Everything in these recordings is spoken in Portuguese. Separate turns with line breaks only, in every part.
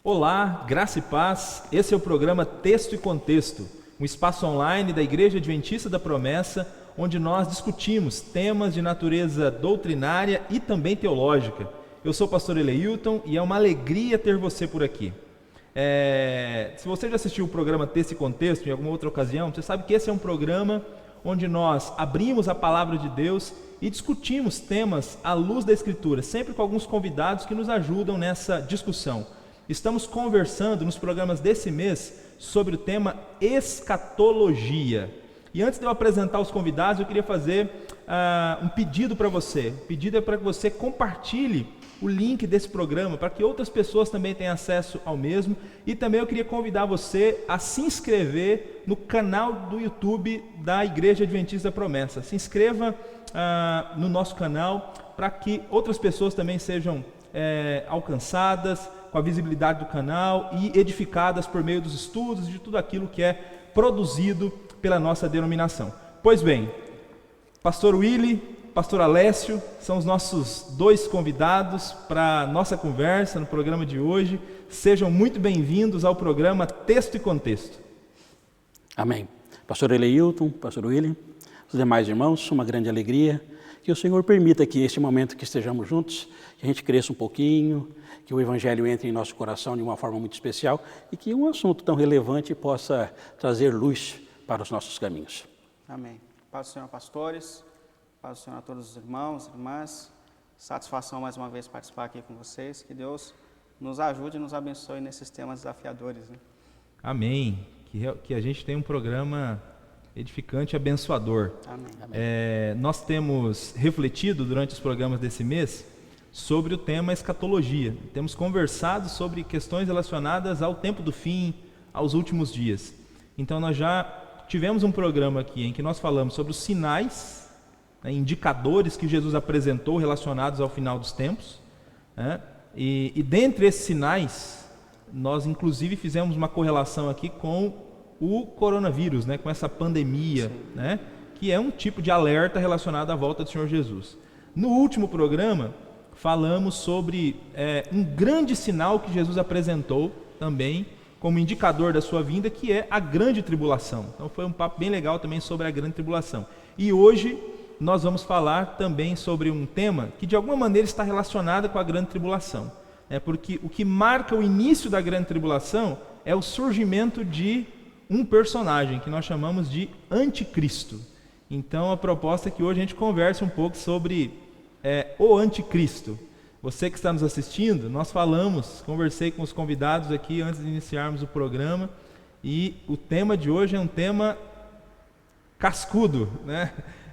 Olá, graça e paz. Esse é o programa Texto e Contexto, um espaço online da Igreja Adventista da Promessa, onde nós discutimos temas de natureza doutrinária e também teológica. Eu sou o pastor Eleilton e é uma alegria ter você por aqui. Se você já assistiu o programa Texto e Contexto em alguma outra ocasião, você sabe que esse é um programa onde nós abrimos a palavra de Deus e discutimos temas à luz da Escritura, sempre com alguns convidados que nos ajudam nessa discussão. Estamos conversando nos programas desse mês sobre o tema escatologia. E antes de eu apresentar os convidados, eu queria fazer um pedido para você. O pedido é para que você compartilhe o link desse programa, para que outras pessoas também tenham acesso ao mesmo. E também eu queria convidar você a se inscrever no canal do YouTube da Igreja Adventista da Promessa. Se inscreva no nosso canal, para que outras pessoas também sejam alcançadas com a visibilidade do canal e edificadas por meio dos estudos e de tudo aquilo que é produzido pela nossa denominação. Pois bem, pastor Willy, pastor Alessio, são os nossos dois convidados para a nossa conversa no programa de hoje. Sejam muito bem-vindos ao programa Texto e Contexto.
Amém. Pastor Eleilton, pastor Willy, os demais irmãos, uma grande alegria que o Senhor permita que este momento que estejamos juntos, que a gente cresça um pouquinho, que o Evangelho entre em nosso coração de uma forma muito especial e que um assunto tão relevante possa trazer luz para os nossos caminhos.
Amém. Paz do Senhor, pastores, paz do Senhor a todos os irmãos, irmãs. Satisfação mais uma vez participar aqui com vocês. Que Deus nos ajude e nos abençoe nesses temas desafiadores, né?
Amém. Que a gente tenha um programa edificante e abençoador.
Amém.
Nós temos refletido durante os programas desse mês sobre o tema escatologia. Temos conversado sobre questões relacionadas ao tempo do fim, aos últimos dias. Então nós já tivemos um programa aqui em que nós falamos sobre os sinais, indicadores que Jesus apresentou relacionados ao final dos tempos, e dentre esses sinais, nós inclusive fizemos uma correlação aqui com o coronavírus, com essa pandemia, que é um tipo de alerta relacionado à volta do Senhor Jesus. No último programa, falamos sobre um grande sinal que Jesus apresentou também como indicador da sua vinda, que é a grande tribulação. Então foi um papo bem legal também sobre a grande tribulação. E hoje nós vamos falar também sobre um tema que de alguma maneira está relacionado com a grande tribulação. Porque o que marca o início da grande tribulação é o surgimento de um personagem que nós chamamos de anticristo. Então a proposta é que hoje a gente converse um pouco sobre o anticristo. Você que está nos assistindo, nós conversei com os convidados aqui antes de iniciarmos o programa, e o tema de hoje é um tema cascudo,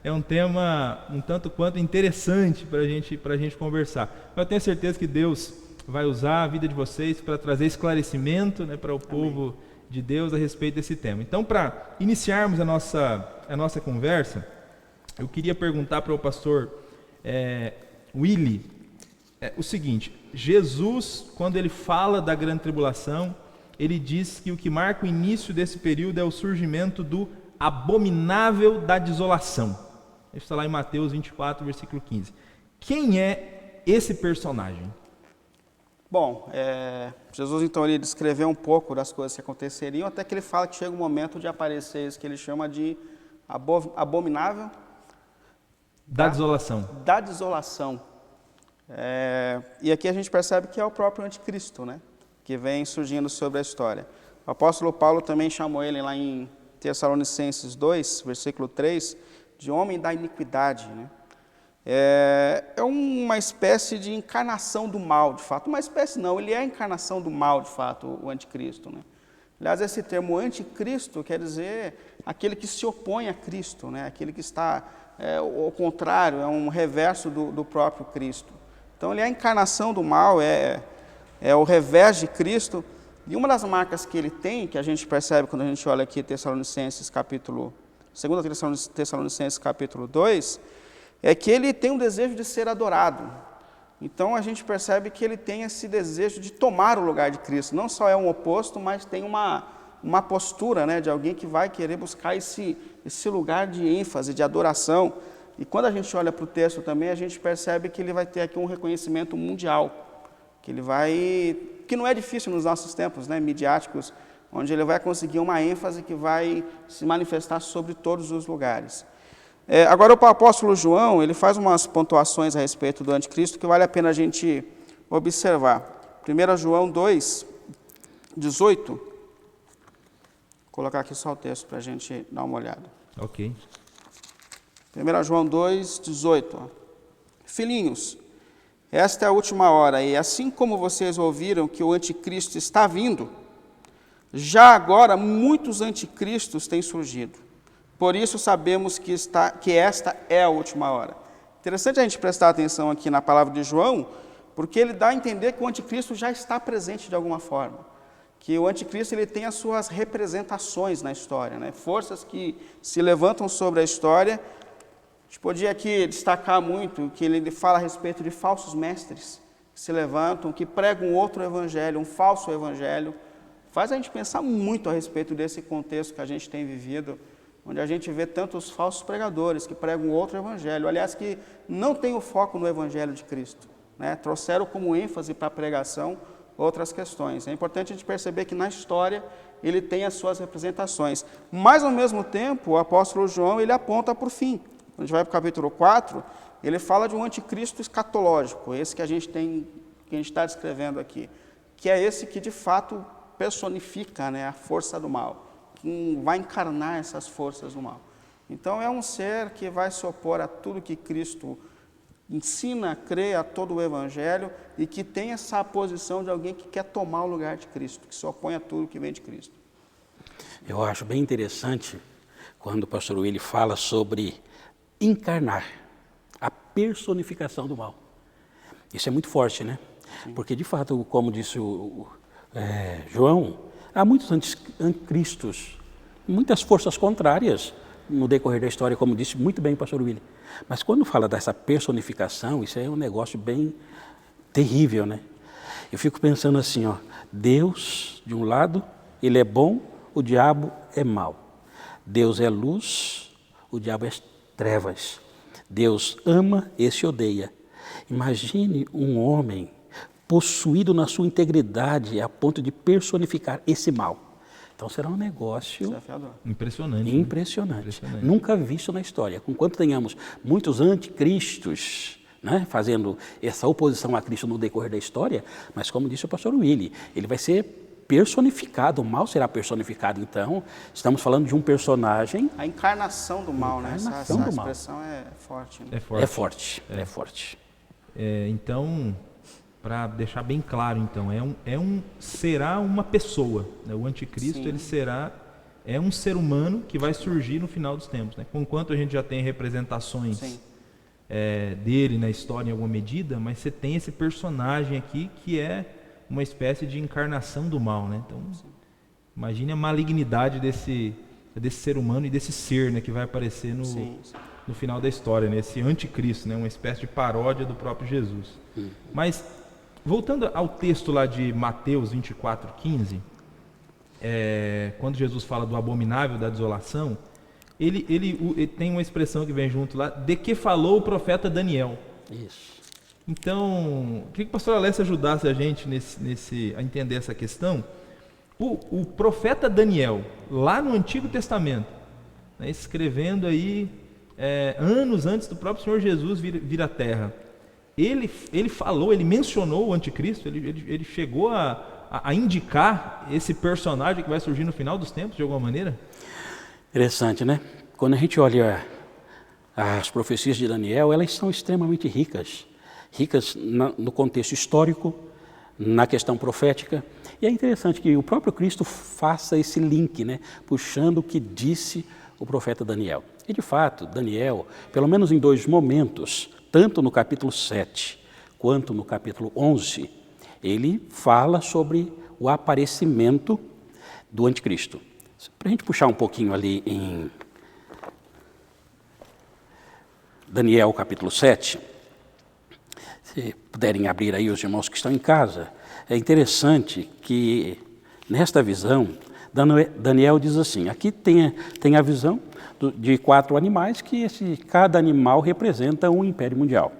É um tema um tanto quanto interessante para a gente conversar. Eu tenho certeza que Deus vai usar a vida de vocês para trazer esclarecimento, para o povo de Deus a respeito desse tema. Então, para iniciarmos a nossa conversa, eu queria perguntar para o pastor Willy o seguinte: Jesus, quando ele fala da grande tribulação, ele diz que o que marca o início desse período é o surgimento do abominável da desolação. Isso está lá em Mateus 24, versículo 15. Quem é esse personagem?
Bom, Jesus então ele descreveu um pouco das coisas que aconteceriam, até que ele fala que chega o momento de aparecer isso que ele chama de abominável
da desolação.
Da desolação. E aqui a gente percebe que é o próprio anticristo, que vem surgindo sobre a história. O apóstolo Paulo também chamou ele lá em Tessalonicenses 2, versículo 3, de homem da iniquidade, É uma espécie de encarnação do mal, de fato. Uma espécie não, ele é a encarnação do mal, de fato, o anticristo, Aliás, esse termo anticristo quer dizer aquele que se opõe a Cristo, Aquele que está ao contrário, é um reverso do próprio Cristo. Então, ele é a encarnação do mal, é o revés de Cristo. E uma das marcas que ele tem, que a gente percebe quando a gente olha aqui 2 Tessalonicenses capítulo 2, é que ele tem um desejo de ser adorado. Então, a gente percebe que ele tem esse desejo de tomar o lugar de Cristo. Não só é um oposto, mas tem uma postura, de alguém que vai querer buscar esse lugar de ênfase, de adoração. E quando a gente olha para o texto também, a gente percebe que ele vai ter aqui um reconhecimento mundial. que não é difícil nos nossos tempos, né, midiáticos, onde ele vai conseguir uma ênfase que vai se manifestar sobre todos os lugares. Agora, o apóstolo João, ele faz umas pontuações a respeito do anticristo que vale a pena a gente observar. 1 João 2, 18. Vou colocar aqui só o texto para a gente dar uma olhada.
Ok.
1 João 2, 18. Filhinhos, esta é a última hora, e assim como vocês ouviram que o anticristo está vindo, já agora muitos anticristos têm surgido. Por isso sabemos que esta é a última hora. Interessante a gente prestar atenção aqui na palavra de João, porque ele dá a entender que o anticristo já está presente de alguma forma. Que o anticristo ele tem as suas representações na história, né? Forças que se levantam sobre a história. A gente podia aqui destacar muito que ele fala a respeito de falsos mestres que se levantam, que pregam outro evangelho, um falso evangelho. Faz a gente pensar muito a respeito desse contexto que a gente tem vivido, onde a gente vê tantos falsos pregadores que pregam outro evangelho, aliás, que não tem o foco no evangelho de Cristo, né? Trouxeram como ênfase para a pregação outras questões. É importante a gente perceber que na história ele tem as suas representações, mas ao mesmo tempo o apóstolo João ele aponta para o fim. Quando a gente vai para o capítulo 4, ele fala de um anticristo escatológico, esse que a gente está descrevendo aqui, que é esse que de fato personifica, né, a força do mal, que vai encarnar essas forças do mal. Então é um ser que vai se opor a tudo que Cristo ensina, crê, a todo o evangelho, e que tem essa posição de alguém que quer tomar o lugar de Cristo, que se opõe a tudo que vem de Cristo.
Eu acho bem interessante quando o pastor Willi fala sobre encarnar, a personificação do mal. Isso é muito forte, né? Sim. Porque, de fato, como disse João, há muitos anticristos, muitas forças contrárias no decorrer da história, como disse muito bem o pastor Willi. Mas quando fala dessa personificação, isso é um negócio bem terrível, né? Eu fico pensando assim, ó, Deus, de um lado, ele é bom, o diabo é mau. Deus é luz, o diabo é trevas. Deus ama, esse odeia. Imagine um homem possuído na sua integridade a ponto de personificar esse mal. Então será um negócio
impressionante.
Impressionante. Nunca visto na história. Conquanto tenhamos muitos anticristos, né, fazendo essa oposição a Cristo no decorrer da história, mas como disse o pastor Willi, ele vai ser personificado, o mal será personificado. Então, estamos falando de um personagem...
A encarnação do mal, né? Essa expressão é forte. Né?
É forte.
Então, para deixar bem claro, então, será uma pessoa. Né? O anticristo, ele é um ser humano que vai surgir no final dos tempos. Né? Conquanto a gente já tem representações dele na história em alguma medida, mas você tem esse personagem aqui que é uma espécie de encarnação do mal, né? Então, imagine a malignidade desse ser humano e desse ser, né, que vai aparecer no final da história, né? Esse anticristo, né? Uma espécie de paródia do próprio Jesus. Mas, voltando ao texto lá de Mateus 24:15, quando Jesus fala do abominável da desolação, ele tem uma expressão que vem junto lá, de que falou o profeta Daniel.
Isso.
Então, queria que o pastor Alessio ajudasse a gente a entender essa questão. O profeta Daniel, lá no Antigo Testamento, né, escrevendo aí anos antes do próprio Senhor Jesus vir à Terra, ele mencionou o anticristo, ele chegou a indicar esse personagem que vai surgir no final dos tempos, de alguma maneira?
Interessante, né? Quando a gente olha as profecias de Daniel, elas são extremamente ricas no contexto histórico, na questão profética. E é interessante que o próprio Cristo faça esse link, né, puxando o que disse o profeta Daniel. E de fato, Daniel, pelo menos em 2 momentos, tanto no capítulo 7 quanto no capítulo 11, ele fala sobre o aparecimento do anticristo. Para a gente puxar um pouquinho ali em Daniel capítulo 7, se puderem abrir aí os irmãos que estão em casa, é interessante que nesta visão, Daniel diz assim, aqui tem a visão de 4 animais, que cada animal representa um império mundial.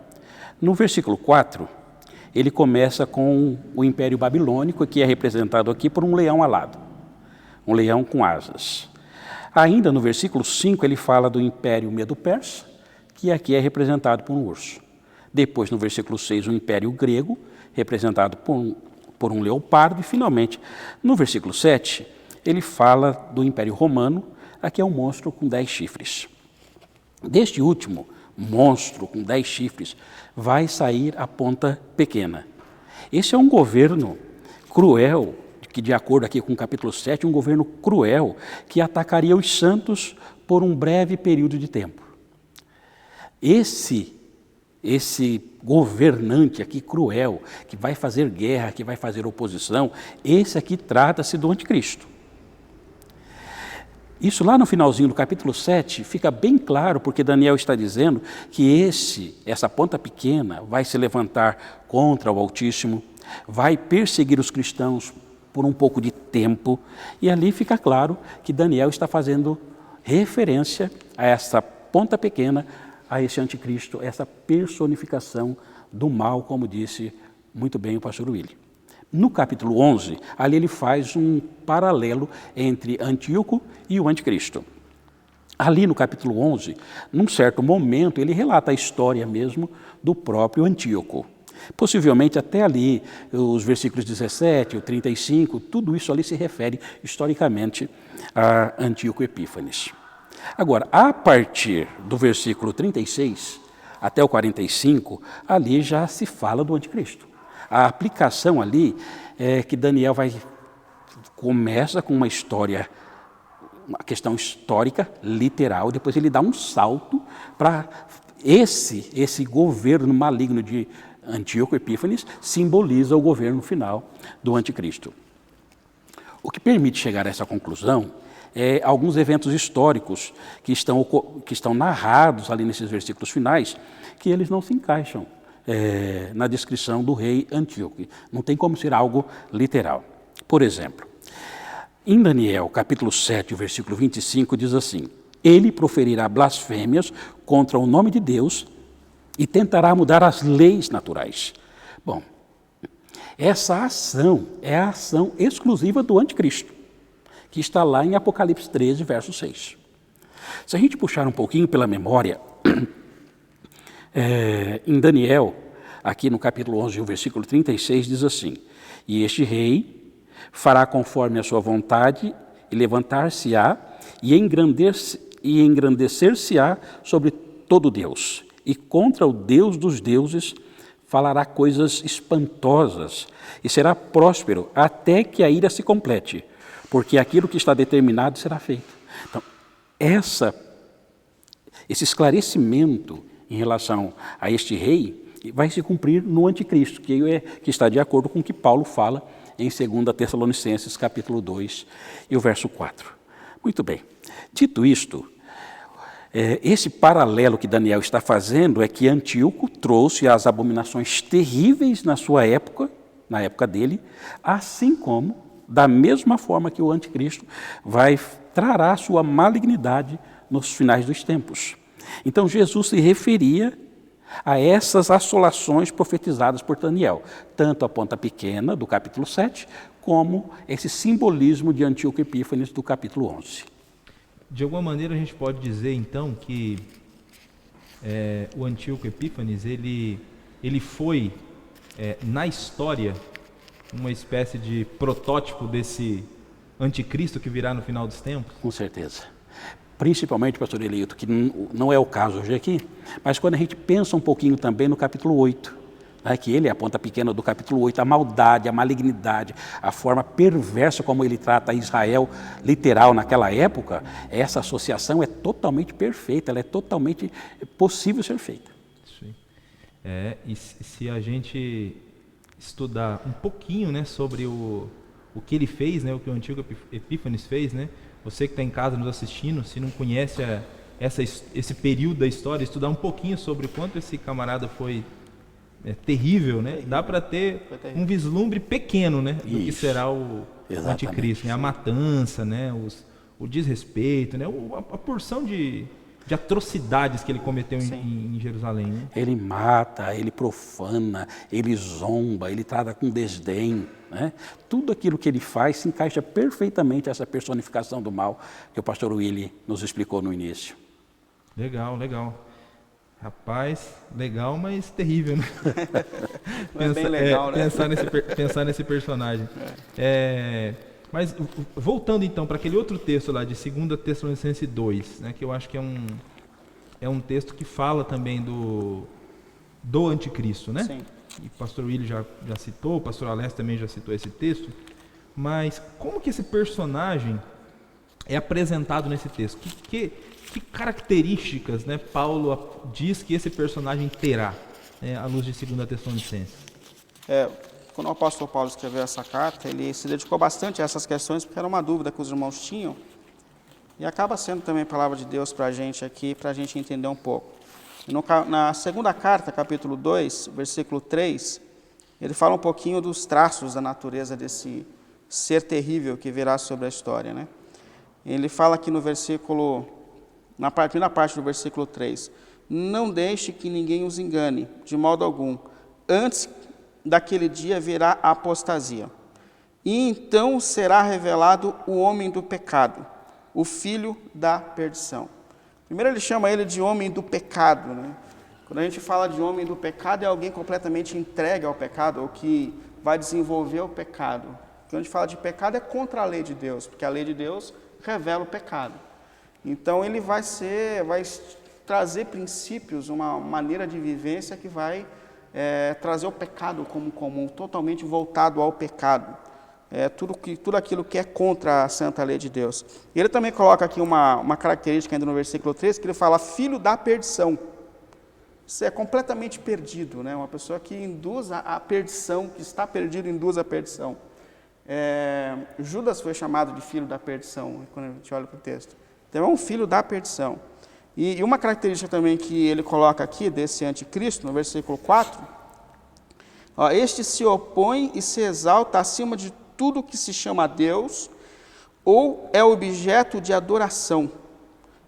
No versículo 4, ele começa com o Império Babilônico, que é representado aqui por um leão alado, um leão com asas. Ainda no versículo 5 ele fala do Império Medo-Persa, que aqui é representado por um urso. Depois, no versículo 6, o Império Grego, representado por um leopardo. E, finalmente, no versículo 7, ele fala do Império Romano, aqui é um monstro com 10 chifres. Deste último monstro com 10 chifres, vai sair a ponta pequena. Esse é um governo cruel, que de acordo aqui com o capítulo 7, um governo cruel, que atacaria os santos por um breve período de tempo. Esse governante aqui cruel, que vai fazer guerra, que vai fazer oposição, esse aqui trata-se do anticristo. Isso lá no finalzinho do capítulo 7 fica bem claro, porque Daniel está dizendo que essa ponta pequena vai se levantar contra o Altíssimo, vai perseguir os cristãos por um pouco de tempo, e ali fica claro que Daniel está fazendo referência a essa ponta pequena, a esse anticristo, essa personificação do mal, como disse muito bem o pastor Willi. No capítulo 11, ali ele faz um paralelo entre Antíoco e o anticristo. Ali no capítulo 11, num certo momento, ele relata a história mesmo do próprio Antíoco. Possivelmente até ali, os versículos 17, o 35, tudo isso ali se refere historicamente a Antíoco Epífanes. Agora, a partir do versículo 36 até o 45, ali já se fala do anticristo. A aplicação ali é que Daniel começa com uma questão histórica, literal, depois ele dá um salto para esse governo maligno de Antíoco Epífanes, simboliza o governo final do anticristo. O que permite chegar a essa conclusão é alguns eventos históricos que estão narrados ali nesses versículos finais, que eles não se encaixam na descrição do rei Antíoco. Não tem como ser algo literal. Por exemplo, em Daniel, capítulo 7, versículo 25, diz assim: ele proferirá blasfêmias contra o nome de Deus e tentará mudar as leis naturais. Bom, essa ação é a ação exclusiva do anticristo, que está lá em Apocalipse 13, verso 6. Se a gente puxar um pouquinho pela memória, em Daniel, aqui no capítulo 11, o versículo 36, diz assim: e este rei fará conforme a sua vontade e levantar-se-á e engrandecer-se-á sobre todo Deus, e contra o Deus dos deuses falará coisas espantosas, e será próspero até que a ira se complete, porque aquilo que está determinado será feito. Então, esse esclarecimento em relação a este rei vai se cumprir no anticristo, que está de acordo com o que Paulo fala em 2 Tessalonicenses, capítulo 2, e o verso 4. Muito bem. Dito isto, esse paralelo que Daniel está fazendo é que Antíoco trouxe as abominações terríveis na sua época, na época dele, assim como, da mesma forma que o anticristo trará sua malignidade nos finais dos tempos. Então Jesus se referia a essas assolações profetizadas por Daniel, tanto a ponta pequena do capítulo 7, como esse simbolismo de Antíoco Epífanes do capítulo 11.
De alguma maneira a gente pode dizer então que o Antíoco Epífanes ele foi na história uma espécie de protótipo desse anticristo que virá no final dos tempos?
Com certeza. Principalmente, pastor Eleito, que não é o caso hoje aqui, mas quando a gente pensa um pouquinho também no capítulo 8, que ele é a ponta pequena do capítulo 8, a maldade, a malignidade, a forma perversa como ele trata Israel literal naquela época, essa associação é totalmente perfeita, ela é totalmente possível ser feita.
Sim. E se a gente estudar um pouquinho, né, sobre o que ele fez, né, o que o Antíoco Epífanes fez, né, você que está em casa nos assistindo, se não conhece esse período da história, estudar um pouquinho sobre o quanto esse camarada foi terrível, né? Dá para ter um vislumbre pequeno, né, do que será o anticristo, né? A matança, né? O desrespeito, né? A porção de de atrocidades que ele cometeu em Jerusalém. Né?
Ele mata, ele profana, ele zomba, ele trata com desdém. Né? Tudo aquilo que ele faz se encaixa perfeitamente essa personificação do mal que o pastor Willy nos explicou no início.
Legal, legal. Rapaz, legal, mas terrível, né?
É bem legal, né?
Pensar nesse personagem. Mas voltando então para aquele outro texto lá de 2 Tessalonicenses 2, né, que eu acho que é um texto que fala também do anticristo, né?
Sim.
E o pastor Willy já citou, o pastor Alessio também já citou esse texto. Mas como que esse personagem é apresentado nesse texto? Que características, né, Paulo diz que esse personagem terá, né, à luz de 2 Tessalonicenses?
Quando o apóstolo Paulo escreveu essa carta, ele se dedicou bastante a essas questões, porque era uma dúvida que os irmãos tinham, e acaba sendo também a palavra de Deus para a gente aqui, para a gente entender um pouco. Na segunda carta, capítulo 2, versículo 3, ele fala um pouquinho dos traços da natureza desse ser terrível que virá sobre a história, né? Ele fala aqui no versículo, na primeira parte do versículo 3, não deixe que ninguém os engane, de modo algum, antes daquele dia virá a apostasia. E então será revelado o homem do pecado, o filho da perdição. Primeiro ele chama ele de homem do pecado, né? Quando a gente fala de homem do pecado, é alguém completamente entregue ao pecado, ou que vai desenvolver o pecado. Quando a gente fala de pecado, é contra a lei de Deus, porque a lei de Deus revela o pecado. Então ele vai trazer princípios, uma maneira de vivência que vai trazer o pecado como comum, totalmente voltado ao pecado. Tudo aquilo que é contra a santa lei de Deus. E ele também coloca aqui uma característica ainda no versículo 3, que ele fala filho da perdição. Isso é completamente perdido, né? Uma pessoa que induz a perdição, que está perdido, induz a perdição. Judas foi chamado de filho da perdição, quando a gente olha para o texto. Então é um filho da perdição. E uma característica também que ele coloca aqui, desse anticristo, no versículo 4, este se opõe e se exalta acima de tudo que se chama Deus, ou é objeto de adoração,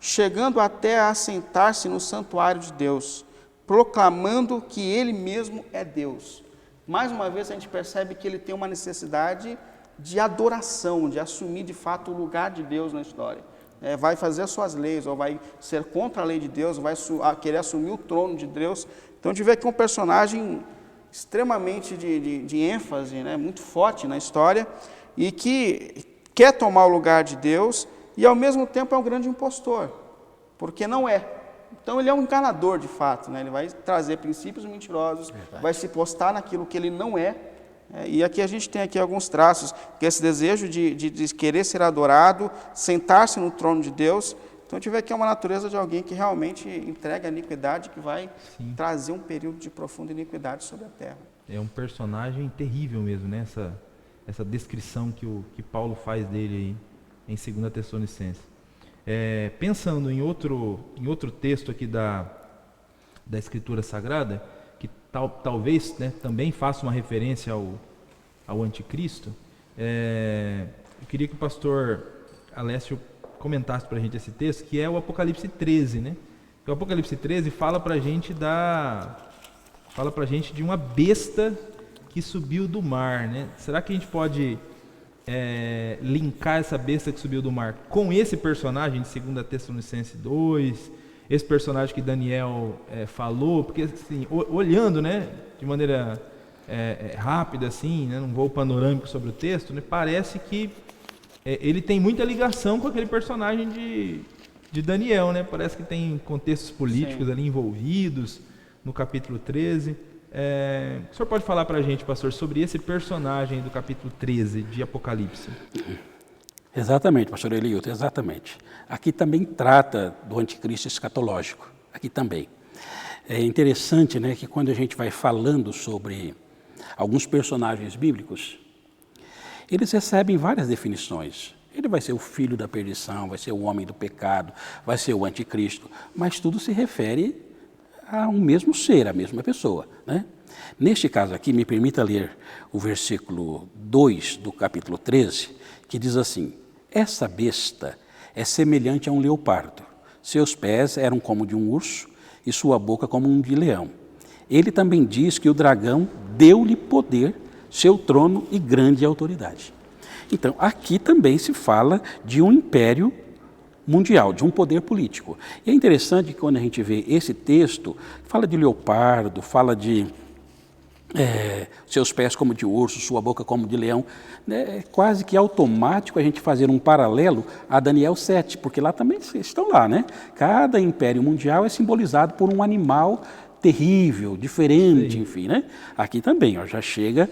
chegando até a assentar-se no santuário de Deus, proclamando que ele mesmo é Deus. Mais uma vez a gente percebe que ele tem uma necessidade de adoração, de assumir de fato o lugar de Deus na história. Vai fazer as suas leis, ou vai ser contra a lei de Deus, ou vai querer assumir o trono de Deus. Então a gente vê aqui um personagem extremamente de ênfase, né, muito forte na história, e que quer tomar o lugar de Deus, e ao mesmo tempo é um grande impostor, porque não é. Então ele é um enganador de fato, né? Ele vai trazer princípios mentirosos, vai se postar naquilo que ele não é. E aqui a gente tem aqui alguns traços, que é esse desejo de querer ser adorado, sentar-se no trono de Deus. Então a gente vê aqui uma natureza de alguém que realmente entrega a iniquidade, que vai trazer um período de profunda iniquidade sobre a terra. É
um personagem terrível mesmo, né? Essa descrição que Paulo faz dele aí, em 2 Tessalonicenses. Pensando em outro texto aqui da Escritura Sagrada, que talvez, né, também faça uma referência ao anticristo, eu queria que o pastor Alessio comentasse para a gente esse texto, que é o Apocalipse 13, né? O Apocalipse 13 fala para a gente de uma besta que subiu do mar, né? Será que a gente pode linkar essa besta que subiu do mar com esse personagem de 2 Tessalonicenses 2, esse personagem que Daniel falou? Porque assim, olhando, né, de maneira rápida, assim, né, num voo panorâmico sobre o texto, né, parece que ele tem muita ligação com aquele personagem de Daniel, né? Parece que tem contextos políticos ali envolvidos no capítulo 13. O senhor pode falar para a gente, pastor, sobre esse personagem do capítulo 13 de Apocalipse?
Exatamente, pastor Eliilton, exatamente. Aqui também trata do anticristo escatológico, aqui também. É interessante, né, que quando a gente vai falando sobre alguns personagens bíblicos, eles recebem várias definições. Ele vai ser o filho da perdição, vai ser o homem do pecado, vai ser o anticristo, mas tudo se refere a um mesmo ser, a mesma pessoa, né? Neste caso aqui, me permita ler o versículo 2 do capítulo 13, que diz assim: essa besta é semelhante a um leopardo, Seus pés eram como de um urso e sua boca como um de leão. Ele também diz que o dragão deu-lhe poder, seu trono e grande autoridade. Então, aqui também se fala de um império mundial, de um poder político. E é interessante que quando a gente vê esse texto, fala de leopardo, fala de seus pés como de urso, sua boca como de leão. É quase que automático a gente fazer um paralelo a Daniel 7, porque lá também estão lá, né? Cada império mundial é simbolizado por um animal terrível, diferente, enfim, né? Aqui também, ó, já chega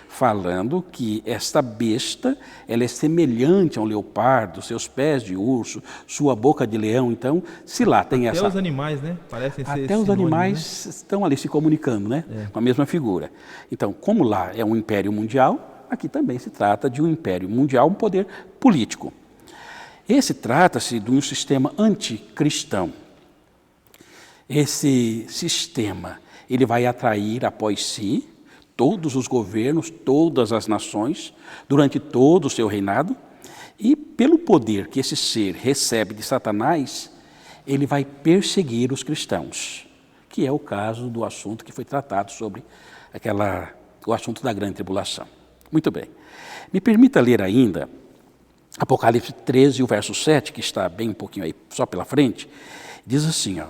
falando que esta besta, ela é semelhante a um leopardo, seus pés de urso, sua boca de leão. Então, se lá tem
até
essa...
os animais, né? Parecem ser
Até os animais, né, estão ali se comunicando, né? Com a mesma figura. Então, como lá é um império mundial, aqui também se trata de um império mundial, um poder político. Esse trata-se de um sistema anticristão. Esse sistema, ele vai atrair após si todos os governos, todas as nações, durante todo o seu reinado, e pelo poder que esse ser recebe de Satanás, ele vai perseguir os cristãos, que é o caso do assunto que foi tratado sobre o assunto da grande tribulação. Muito bem. Me permita ler ainda Apocalipse 13, o verso 7, que está bem um pouquinho aí, só pela frente, diz assim, ó: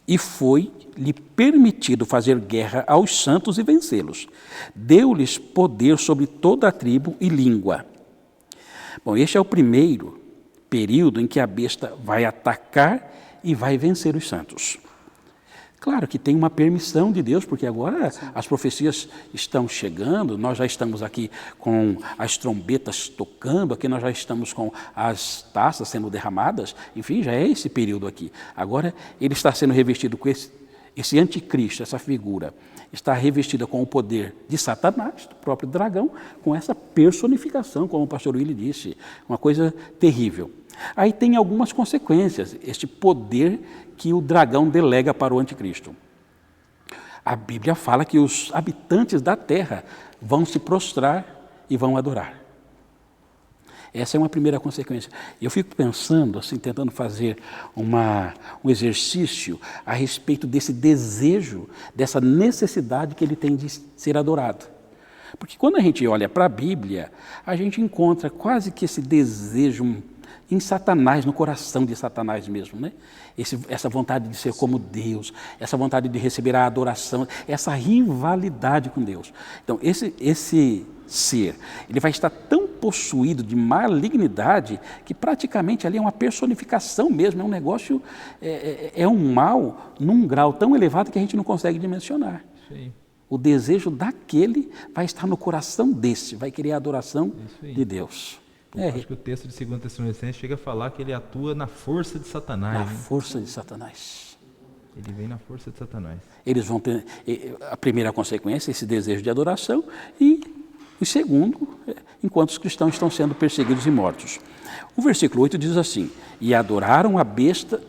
e foi-lhe permitido fazer guerra aos santos e vencê-los. Deu-lhes poder sobre toda a tribo e língua. Bom, este é o primeiro período em que a besta vai atacar e vai vencer os santos. Claro que tem uma permissão de Deus, porque agora as profecias estão chegando, nós já estamos aqui com as trombetas tocando, aqui nós já estamos com as taças sendo derramadas, enfim, já é esse período aqui. Agora ele está sendo revestido com esse anticristo, essa figura, está revestida com o poder de Satanás, do próprio dragão, com essa personificação, como o pastor Willi disse, uma coisa terrível. Aí tem algumas consequências, este poder que o dragão delega para o anticristo. A Bíblia fala que os habitantes da terra vão se prostrar e vão adorar. Essa é uma primeira consequência. Eu fico pensando, assim, tentando fazer um exercício a respeito desse desejo, dessa necessidade que ele tem de ser adorado. Porque quando a gente olha para a Bíblia, a gente encontra quase que esse desejo em Satanás, no coração de Satanás mesmo, né? Essa vontade de ser como Deus, essa vontade de receber a adoração, essa rivalidade com Deus. Então, esse ser, ele vai estar tão possuído de malignidade que praticamente ali é uma personificação mesmo, é um negócio, é um mal num grau tão elevado que a gente não consegue dimensionar. Sim. O desejo daquele vai estar no coração desse, vai querer a adoração de Deus.
Acho que o texto de 2 Tessalonicenses chega a falar que ele atua na força de Satanás.
Na força de Satanás.
Ele vem na força de Satanás.
Eles vão ter a primeira consequência, esse desejo de adoração, e o segundo, enquanto os cristãos estão sendo perseguidos e mortos. O versículo 8 diz assim: e adoraram a besta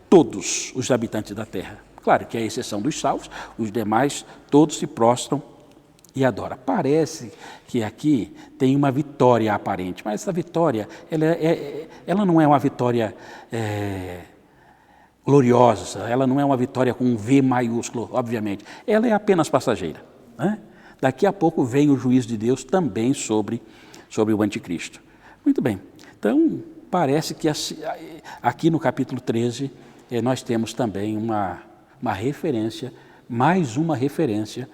todos os habitantes da terra. Claro que é a exceção dos salvos, os demais todos se prostram e adoram. Parece que aqui tem uma vitória aparente, mas essa vitória ela não é uma vitória gloriosa, ela não é uma vitória com um V maiúsculo, obviamente. Ela é apenas passageira, né? Daqui a pouco vem o juízo de Deus também sobre o anticristo. Muito bem, então parece que aqui no capítulo 13 nós temos também uma referência, mais uma referência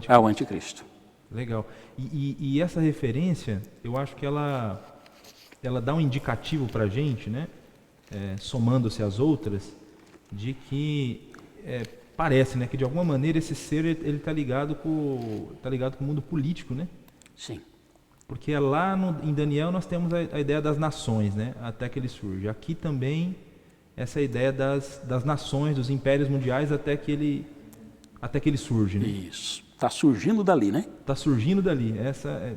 ao anticristo.
Legal. E essa referência, eu acho que ela dá um indicativo para a gente, né? Somando-se às outras, de que parece, né, que de alguma maneira esse ser ele está ligado com o mundo político, né?
Sim.
Porque lá em Daniel nós temos a ideia das nações, né? Até que ele surge. Aqui também essa ideia das nações, dos impérios mundiais até que ele surge, né?
Isso. Está surgindo dali, né?
Está surgindo dali.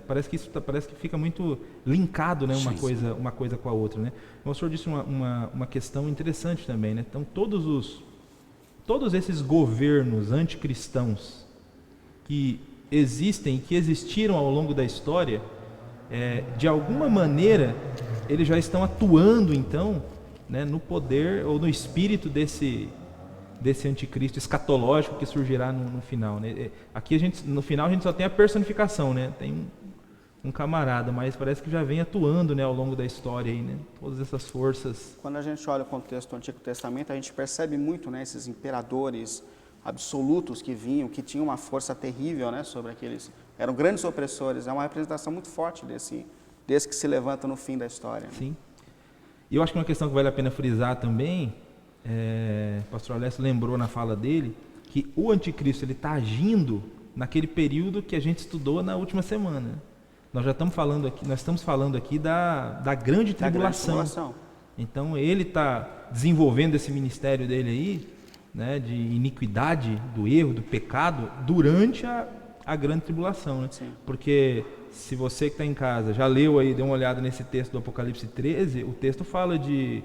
Parece que fica muito linkado, né? Uma coisa com a outra, né? O senhor disse uma questão interessante também, né? Então todos esses governos anticristãos que existem, que existiram ao longo da história, de alguma maneira eles já estão atuando então né, no poder ou no espírito desse anticristo escatológico que surgirá no final, né? Aqui no final a gente só tem a personificação, né? Tem um camarada, mas parece que já vem atuando, né, ao longo da história aí, né? Todas essas forças.
Quando a gente olha o contexto do Antigo Testamento, a gente percebe muito, né, esses imperadores absolutos que vinham, que tinham uma força terrível, né, sobre aqueles, eram grandes opressores. É uma representação muito forte desse que se levanta no fim da história.
Sim. E eu acho que uma questão que vale a pena frisar também, o pastor Alessio lembrou na fala dele, que o anticristo ele está agindo naquele período que a gente estudou na última semana. Nós estamos falando aqui da grande tribulação. Então ele está desenvolvendo esse ministério dele aí, né, de iniquidade, do erro, do pecado, durante a grande tribulação, né? Porque se você que está em casa já leu aí, deu uma olhada nesse texto do Apocalipse 13, o texto fala de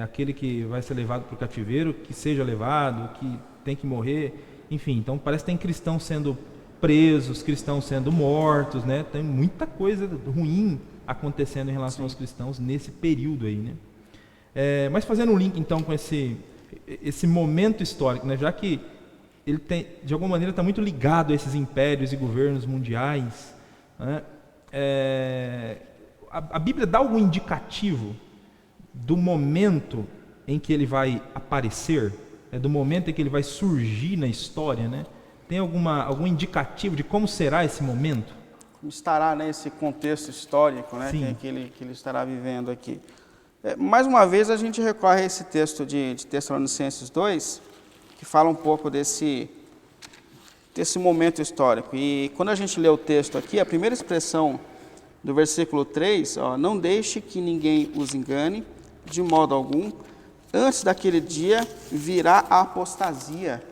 aquele que vai ser levado para o cativeiro, que seja levado, que tem que morrer, enfim. Então parece que tem cristãos sendo presos, cristãos sendo mortos, né? Tem muita coisa ruim acontecendo em relação aos cristãos nesse período aí, né? Mas fazendo um link então com esse momento histórico, né? Já que ele tem, de alguma maneira está muito ligado a esses impérios e governos mundiais, né? A Bíblia dá algum indicativo do momento em que ele vai aparecer, do momento em que ele vai surgir na história, né? Tem algum indicativo de como será esse momento?
Como estará nesse contexto histórico, né, que ele estará vivendo aqui. Mais uma vez a gente recorre a esse texto de Tessalonicenses 2, que fala um pouco desse momento histórico. E quando a gente lê o texto aqui, a primeira expressão do versículo 3, não deixe que ninguém os engane, de modo algum, antes daquele dia virá a apostasia.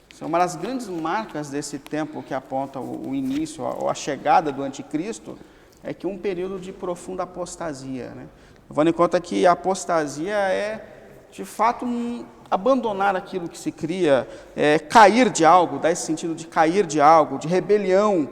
Isso é uma das grandes marcas desse tempo que aponta o início, ou a chegada do anticristo, é que um período de profunda apostasia, né? Levando em conta que a apostasia de fato, abandonar aquilo que se cria, cair de algo, dá esse sentido de cair de algo, de rebelião,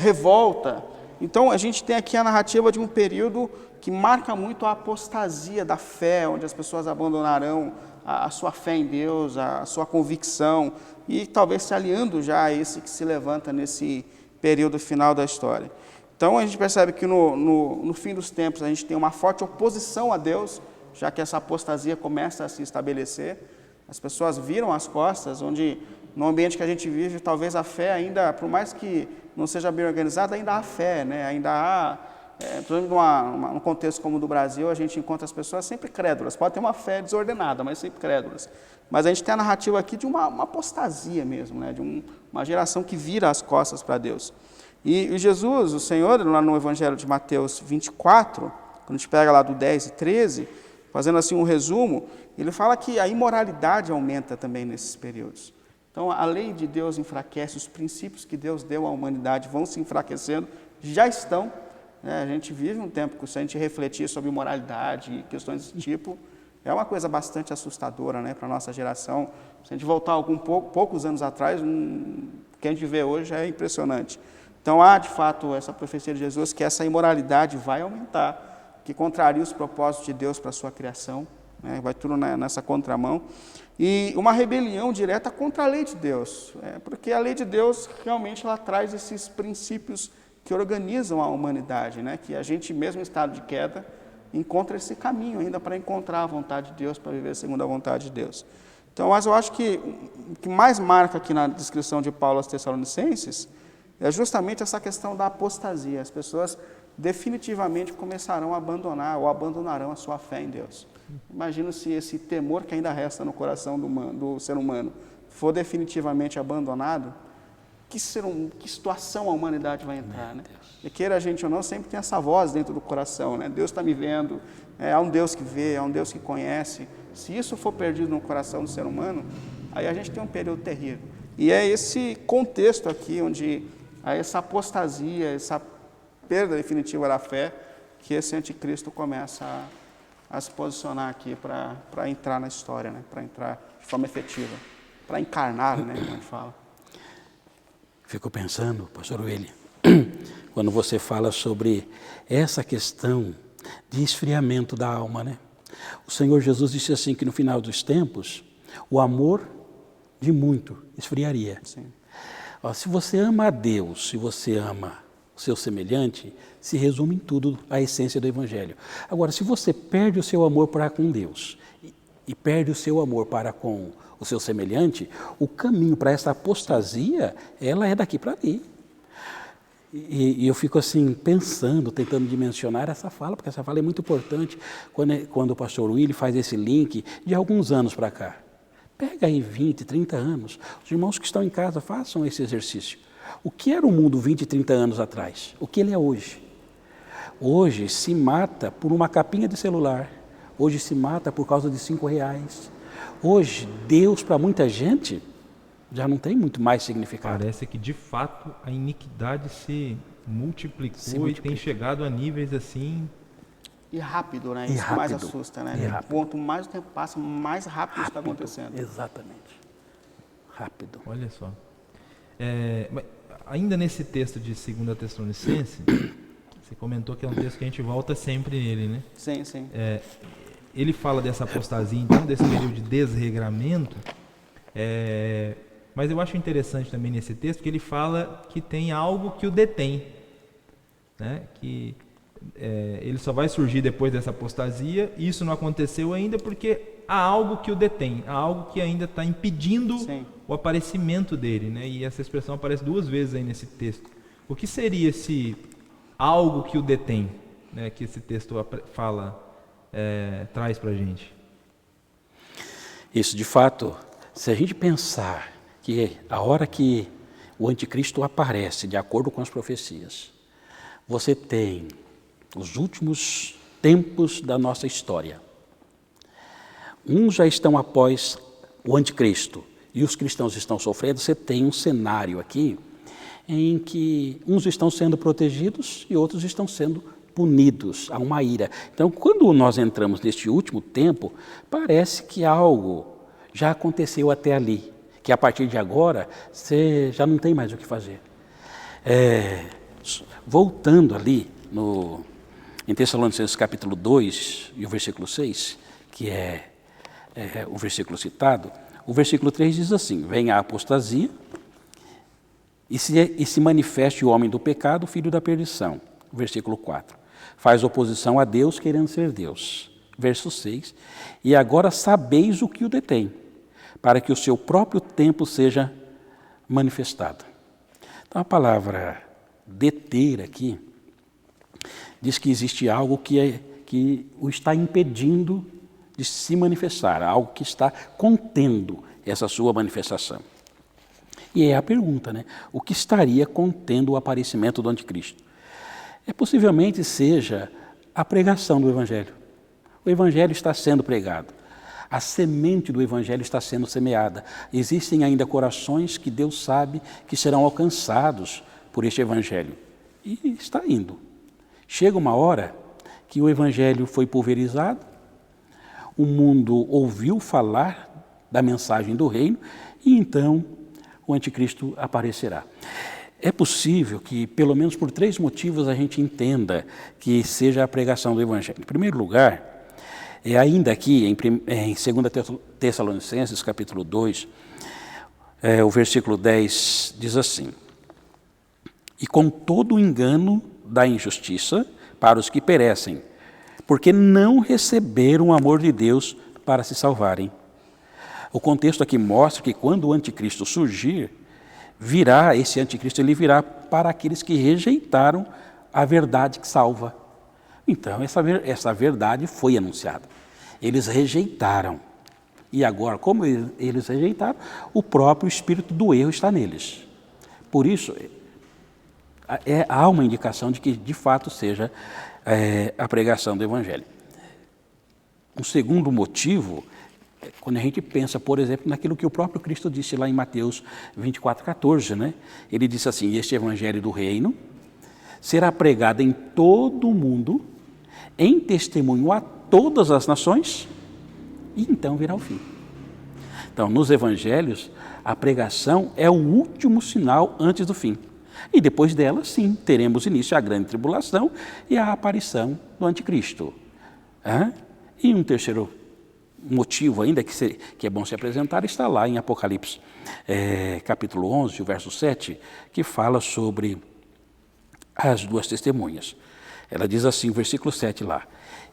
revolta. Então, a gente tem aqui a narrativa de um período que marca muito a apostasia da fé, onde as pessoas abandonarão a sua fé em Deus, a sua convicção, e talvez se aliando já a esse que se levanta nesse período final da história. Então, a gente percebe que no fim dos tempos a gente tem uma forte oposição a Deus, já que essa apostasia começa a se estabelecer. As pessoas viram as costas, onde no ambiente que a gente vive, talvez a fé ainda, por mais que não seja bem organizada, ainda há fé, né? Ainda há, por exemplo, num contexto como o do Brasil, a gente encontra as pessoas sempre crédulas. Pode ter uma fé desordenada, mas sempre crédulas. Mas a gente tem a narrativa aqui de uma apostasia mesmo, né? De uma geração que vira as costas para Deus. E Jesus, o Senhor, lá no Evangelho de Mateus 24, quando a gente pega lá do 10 e 13, fazendo assim um resumo, ele fala que a imoralidade aumenta também nesses períodos. Então, a lei de Deus enfraquece, os princípios que Deus deu à humanidade vão se enfraquecendo, já estão. Né? A gente vive um tempo que, se a gente refletir sobre moralidade e questões desse tipo, é uma coisa bastante assustadora, né, para a nossa geração. Se a gente voltar poucos anos atrás, o que a gente vê hoje é impressionante. Então, há, de fato, essa profecia de Jesus, que essa imoralidade vai aumentar, que contraria os propósitos de Deus para a sua criação, né? Vai tudo nessa contramão. E uma rebelião direta contra a lei de Deus, porque a lei de Deus realmente ela traz esses princípios que organizam a humanidade, né? Que a gente, mesmo em estado de queda, encontra esse caminho ainda para encontrar a vontade de Deus, para viver segundo a vontade de Deus. Então, mas eu acho que o que mais marca aqui na descrição de Paulo aos Tessalonicenses é justamente essa questão da apostasia. As pessoas definitivamente começarão a abandonar ou abandonarão a sua fé em Deus. Imagina se esse temor que ainda resta no coração do ser humano for definitivamente abandonado, que situação a humanidade vai entrar, né? E queira a gente ou não, sempre tem essa voz dentro do coração, né? Deus está me vendo, há um Deus que vê, há um Deus que conhece. Se isso for perdido no coração do ser humano, aí a gente tem um período terrível. E é esse contexto aqui, onde há essa apostasia, essa perda definitiva da fé, que esse anticristo começa a se posicionar aqui para entrar na história, né? Para entrar de forma efetiva, para encarnar, né? Como a gente fala.
Fico pensando, pastor William, quando você fala sobre essa questão de esfriamento da alma, né? O Senhor Jesus disse assim, que no final dos tempos, o amor de muito esfriaria.
Sim.
Ó, se você ama a Deus, se você ama o seu semelhante, se resume em tudo a essência do Evangelho. Agora, se você perde o seu amor para com Deus e perde o seu amor para com o seu semelhante, o caminho para essa apostasia, ela é daqui para ali. E eu fico assim, pensando, tentando dimensionar essa fala, porque essa fala é muito importante quando o pastor Willy faz esse link de alguns anos para cá. Pega aí 20, 30 anos. Os irmãos que estão em casa, façam esse exercício. O que era o mundo 20, 30 anos atrás? O que ele é hoje? Hoje se mata por uma capinha de celular. Hoje se mata por causa de R$5. Hoje, Deus para muita gente já não tem muito mais significado.
Parece que de fato a iniquidade se multiplicou e tem chegado a níveis assim.
E rápido, né?
E
Isso
rápido.
mais assusta, né?
E rápido.
Quanto mais o tempo passa, mais rápido isso está acontecendo.
Exatamente. Rápido.
Olha só. Mas ainda nesse texto de 2 Tessalonicenses, você comentou que é um texto que a gente volta sempre nele, né?
Sim, sim.
Ele fala dessa apostasia, então, desse período de desregramento, mas eu acho interessante também nesse texto que ele fala que tem algo que o detém, né? Que ele só vai surgir depois dessa apostasia, e isso não aconteceu ainda porque há algo que o detém, há algo que ainda está impedindo
Sim.
o aparecimento dele, né? E essa expressão aparece 2 vezes aí nesse texto. O que seria esse algo que o detém, né? Que esse texto fala, traz para a gente?
Isso, de fato, se a gente pensar que a hora que o anticristo aparece, de acordo com as profecias, você tem os últimos tempos da nossa história. Uns já estão após o anticristo e os cristãos estão sofrendo. Você tem um cenário aqui em que uns estão sendo protegidos e outros estão sendo punidos, há uma ira. Então, quando nós entramos neste último tempo, parece que algo já aconteceu até ali, que a partir de agora você já não tem mais o que fazer. Voltando ali em Tessalonicenses capítulo 2 e o versículo 6, que é o versículo citado, o versículo 3 diz assim: vem a apostasia e se manifeste o homem do pecado, o filho da perdição. Versículo 4, faz oposição a Deus, querendo ser Deus. Verso 6, e agora sabeis o que o detém, para que o seu próprio tempo seja manifestado. Então a palavra deter aqui diz que existe algo que o está impedindo de se manifestar, algo que está contendo essa sua manifestação. E é a pergunta, né? O que estaria contendo o aparecimento do anticristo? Possivelmente seja a pregação do Evangelho. O Evangelho está sendo pregado. A semente do Evangelho está sendo semeada. Existem ainda corações que Deus sabe que serão alcançados por este Evangelho. E está indo. Chega uma hora que o Evangelho foi pulverizado, o mundo ouviu falar da mensagem do reino e então o anticristo aparecerá. É possível que, pelo menos por 3 motivos, a gente entenda que seja a pregação do Evangelho. Em primeiro lugar, ainda aqui em 2 Tessalonicenses, capítulo 2, o versículo 10 diz assim: e com todo o engano da injustiça para os que perecem, porque não receberam o amor de Deus para se salvarem. O contexto aqui mostra que quando o anticristo surgir, esse anticristo ele virá para aqueles que rejeitaram a verdade que salva. Então, essa verdade foi anunciada. Eles rejeitaram. E agora, como eles rejeitaram, o próprio espírito do erro está neles. Por isso, há uma indicação de que, de fato, seja a pregação do Evangelho. Um segundo motivo, quando a gente pensa, por exemplo, naquilo que o próprio Cristo disse lá em Mateus 24:14, né? Ele disse assim: este Evangelho do reino será pregado em todo o mundo, em testemunho a todas as nações, e então virá o fim. Então, nos Evangelhos, a pregação é o último sinal antes do fim. E depois dela, sim, teremos início a grande tribulação e a aparição do anticristo. E um terceiro motivo ainda que é bom se apresentar está lá em Apocalipse, capítulo 11, o verso 7, que fala sobre as duas testemunhas. Ela diz assim, versículo 7 lá: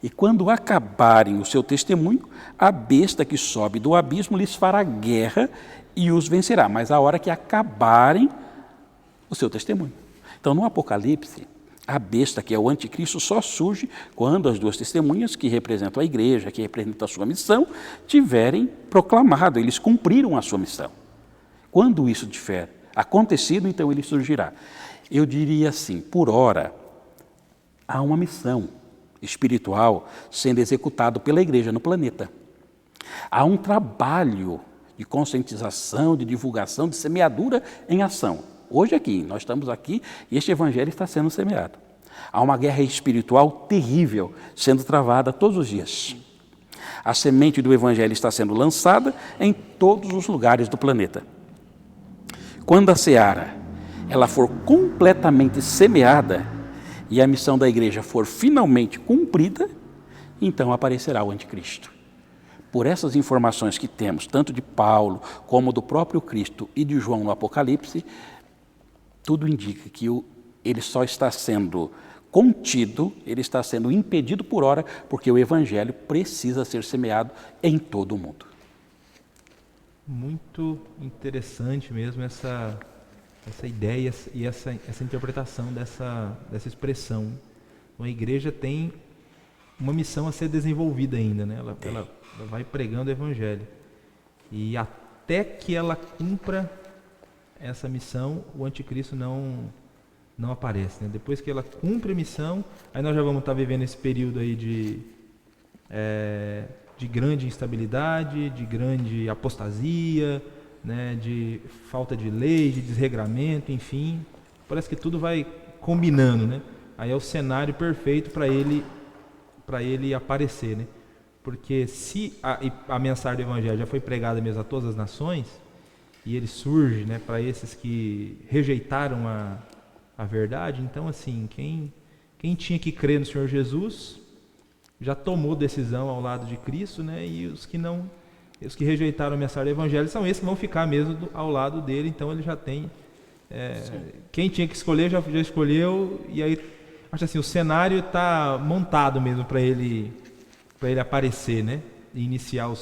e quando acabarem o seu testemunho, a besta que sobe do abismo lhes fará guerra e os vencerá, mas a hora que acabarem o seu testemunho. Então, no Apocalipse, a besta, que é o anticristo, só surge quando as duas testemunhas, que representam a igreja, que representam a sua missão, tiverem proclamado, eles cumpriram a sua missão. Quando isso tiver acontecido, então ele surgirá. Eu diria assim, por ora, há uma missão espiritual sendo executado pela igreja no planeta. Há um trabalho de conscientização, de divulgação, de semeadura em ação. Hoje aqui, nós estamos aqui e este evangelho está sendo semeado. Há uma guerra espiritual terrível sendo travada todos os dias. A semente do evangelho está sendo lançada em todos os lugares do planeta. Quando a seara ela for completamente semeada e a missão da igreja for finalmente cumprida, então aparecerá o anticristo. Por essas informações que temos, tanto de Paulo como do próprio Cristo e de João no Apocalipse, tudo indica que ele só está sendo contido, ele está sendo impedido por hora, porque o evangelho precisa ser semeado em todo o mundo.
Muito interessante mesmo essa ideia e essa interpretação dessa expressão. A igreja tem uma missão a ser desenvolvida ainda, né? Ela vai pregando o evangelho. E até que ela cumpra essa missão, o anticristo não aparece, né? Depois que ela cumpre a missão, aí nós já vamos estar vivendo esse período aí de grande instabilidade, de grande apostasia, né? De falta de lei, de desregramento, enfim. Parece que tudo vai combinando, né? Aí é o cenário perfeito para ele aparecer, né? Porque se a mensagem do evangelho já foi pregada mesmo a todas as nações, e ele surge, né, para esses que rejeitaram a verdade, então assim, quem tinha que crer no Senhor Jesus já tomou decisão ao lado de Cristo, né, e os que rejeitaram a mensagem do evangelho são esses que vão ficar mesmo ao lado dele. Então ele já tem quem tinha que escolher já escolheu, e aí acho assim, o cenário está montado mesmo para ele aparecer, né, e iniciar o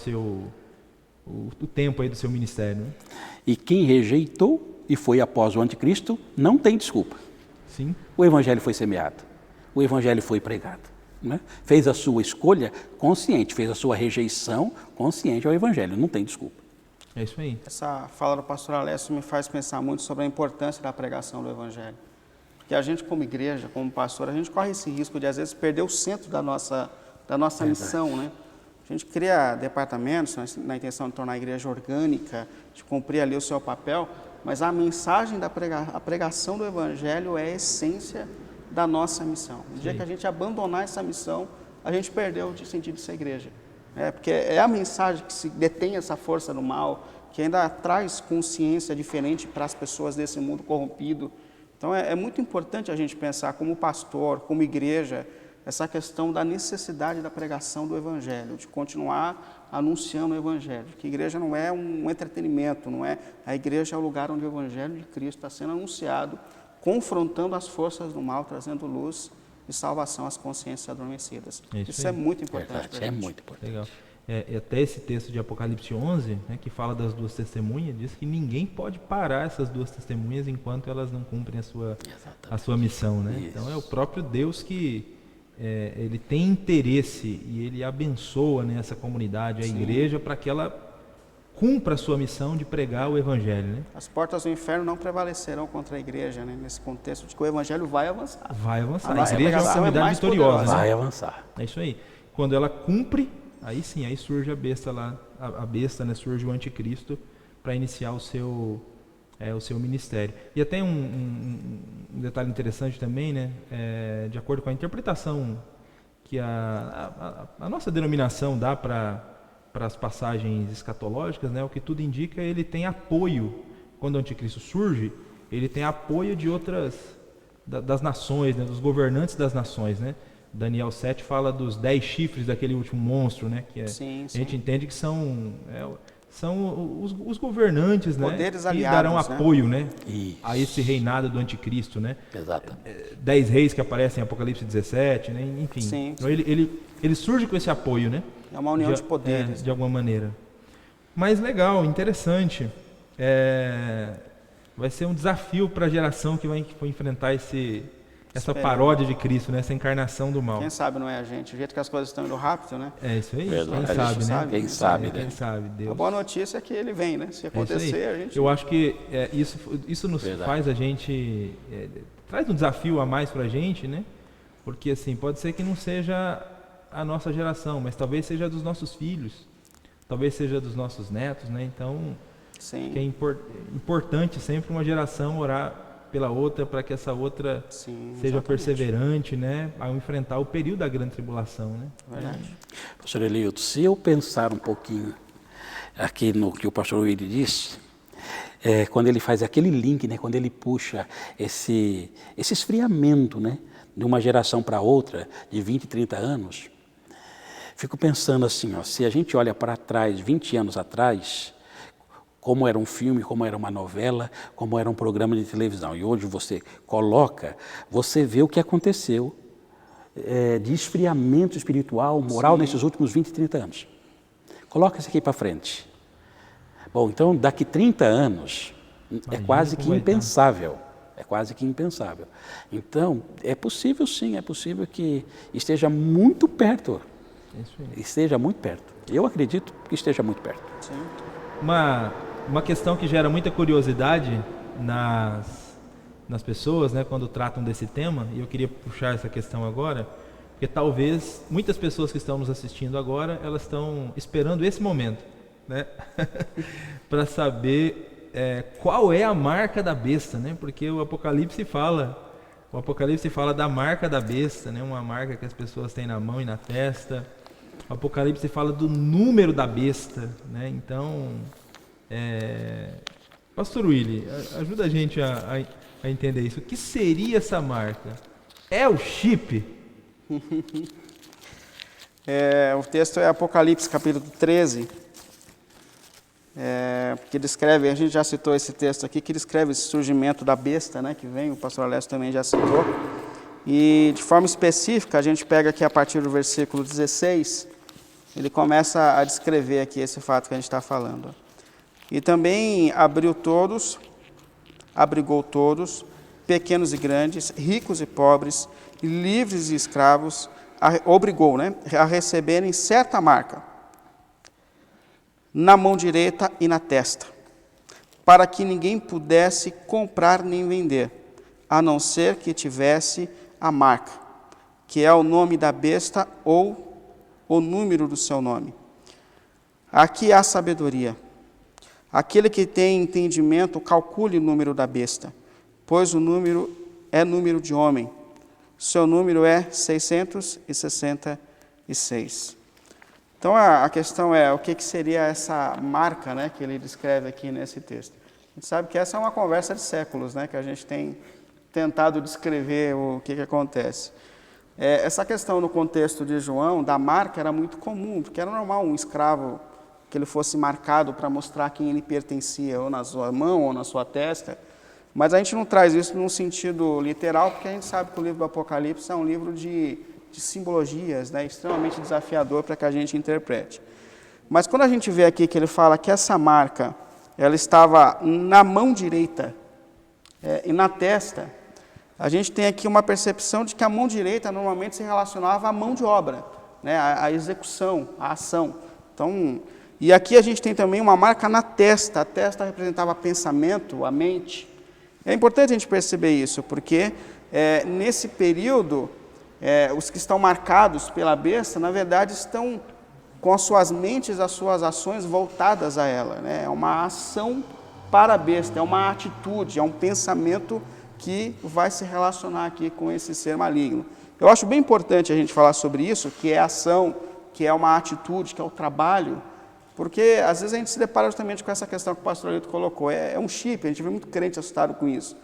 tempo aí do seu ministério, né?
E quem rejeitou e foi após o anticristo não tem desculpa.
Sim.
O evangelho foi semeado, o evangelho foi pregado, né? Fez a sua escolha consciente, fez a sua rejeição consciente ao evangelho, não tem desculpa.
É isso aí.
Essa fala do pastor Alessio me faz pensar muito sobre a importância da pregação do evangelho. Porque a gente, como igreja, como pastor, a gente corre esse risco de às vezes perder o centro da nossa missão, né? A gente cria departamentos na intenção de tornar a igreja orgânica, de cumprir ali o seu papel, mas a mensagem a pregação do evangelho é a essência da nossa missão. No dia que a gente abandonar essa missão, a gente perdeu o sentido de ser igreja. Porque é a mensagem que se detém essa força do mal, que ainda traz consciência diferente para as pessoas desse mundo corrompido. Então é muito importante a gente pensar como pastor, como igreja, essa questão da necessidade da pregação do evangelho, de continuar anunciando o evangelho, que a igreja não é um entretenimento, não é, a igreja é o lugar onde o evangelho de Cristo está sendo anunciado, confrontando as forças do mal, trazendo luz e salvação às consciências adormecidas. Isso é muito importante para a gente.
É muito importante.
Legal. Até esse texto de Apocalipse 11, né, que fala das duas testemunhas, diz que ninguém pode parar essas duas testemunhas enquanto elas não cumprem a sua missão, né? Então é o próprio Deus que ele tem interesse e ele abençoa, né, essa comunidade, a igreja, para que ela cumpra a sua missão de pregar o evangelho, né?
As portas do inferno não prevalecerão contra a igreja, né, nesse contexto de que o evangelho vai avançar.
Vai avançar.
A
A igreja é uma comunidade vitoriosa, né?
Vai avançar.
É isso aí. Quando ela cumpre, aí sim, aí surge a besta lá, a besta, né, surge o anticristo para iniciar o seu ministério. E até um detalhe interessante também, né, de acordo com a interpretação que a nossa denominação dá para as passagens escatológicas, né, o que tudo indica, ele tem apoio, quando o anticristo surge, ele tem apoio de outras, das nações, né, dos governantes das nações, né? Daniel 7 fala dos 10 chifres daquele último monstro, né? Que
Sim,
a gente entende que são os governantes, né?
Poderes
que
aliados,
darão
né?
apoio, né?
Isso.
A esse reinado do anticristo, né?
Exato.
10 reis que aparecem em Apocalipse 17, né? Enfim.
Sim.
Então ele surge com esse apoio, né?
É uma união de poderes.
De alguma maneira. Mas legal, interessante. Vai ser um desafio para a geração que vai enfrentar essa paródia de Cristo, né? Essa encarnação do mal.
Quem sabe não é a gente. O jeito que as coisas estão indo rápido, né?
É isso aí.
Verdade.
Quem sabe, né?
Quem sabe, né?
Quem sabe, Deus.
A boa notícia é que ele vem, né? Se
É isso aí.
acontecer, a gente...
Eu acho que isso nos
Verdade.
faz a gente... traz um desafio a mais para a gente, né? Porque assim, pode ser que não seja a nossa geração, mas talvez seja dos nossos filhos, talvez seja dos nossos netos, né? Então,
Sim.
é importante sempre uma geração orar pela outra, para que essa outra
Sim,
seja
exatamente.
perseverante, né? Ao enfrentar o período da grande tribulação, né?
Verdade.
Pastor Eliilton, se eu pensar um pouquinho aqui no que o pastor Willi disse, quando ele faz aquele link, né, quando ele puxa esse esfriamento, né, de uma geração para outra, de 20, 30 anos, fico pensando assim, ó, se a gente olha para trás, 20 anos atrás, como era um filme, como era uma novela, como era um programa de televisão, e hoje você coloca, você vê o que aconteceu de esfriamento espiritual, moral,
Sim.
nesses últimos 20, 30 anos. Coloca isso aqui para frente. Bom, então daqui 30 anos é quase que impensável. É quase que impensável. Então, é possível sim, é possível que esteja muito perto.
Isso aí.
Esteja muito perto. Eu acredito que esteja muito perto.
Sim.
Uma questão que gera muita curiosidade nas pessoas, né, quando tratam desse tema, e eu queria puxar essa questão agora, porque talvez muitas pessoas que estão nos assistindo agora, elas estão esperando esse momento, né, para saber qual é a marca da besta, né, porque o Apocalipse fala da marca da besta, né, uma marca que as pessoas têm na mão e na testa. O Apocalipse fala do número da besta, né? Então, Pastor Willi, ajuda a gente a entender isso. O que seria essa marca? É o chip?
O texto é Apocalipse, capítulo 13, que descreve, a gente já citou esse texto aqui, que descreve esse surgimento da besta, né, que vem, o pastor Alessio também já citou. E de forma específica, a gente pega aqui a partir do versículo 16, ele começa a descrever aqui esse fato que a gente está falando. E também abrigou todos, pequenos e grandes, ricos e pobres, livres e escravos, obrigou, né, a receberem certa marca, na mão direita e na testa, para que ninguém pudesse comprar nem vender, a não ser que tivesse a marca, que é o nome da besta ou o número do seu nome. Aqui há sabedoria. Aquele que tem entendimento, calcule o número da besta, pois o número é número de homem. Seu número é 666. Então a questão é, o que seria essa marca, né, que ele descreve aqui nesse texto? A gente sabe que essa é uma conversa de séculos, né, que a gente tem tentado descrever o que acontece. Essa questão no contexto de João, da marca, era muito comum, porque era normal um escravo que ele fosse marcado para mostrar quem ele pertencia, ou na sua mão, ou na sua testa. Mas a gente não traz isso num sentido literal, porque a gente sabe que o livro do Apocalipse é um livro de simbologias, né, extremamente desafiador para que a gente interprete. Mas quando a gente vê aqui que ele fala que essa marca, ela estava na mão direita e na testa, a gente tem aqui uma percepção de que a mão direita normalmente se relacionava à mão de obra, né, à execução, à ação. Então, e aqui a gente tem também uma marca na testa. A testa representava pensamento, a mente. É importante a gente perceber isso, porque nesse período, os que estão marcados pela besta, na verdade, estão com as suas mentes, as suas ações voltadas a ela, né? É uma ação para a besta, é uma atitude, é um pensamento que vai se relacionar aqui com esse ser maligno. Eu acho bem importante a gente falar sobre isso, que é ação, que é uma atitude, que é o trabalho, porque às vezes a gente se depara justamente com essa questão que o pastor Ailton colocou. É um chip, a gente vê muito crente assustado com isso.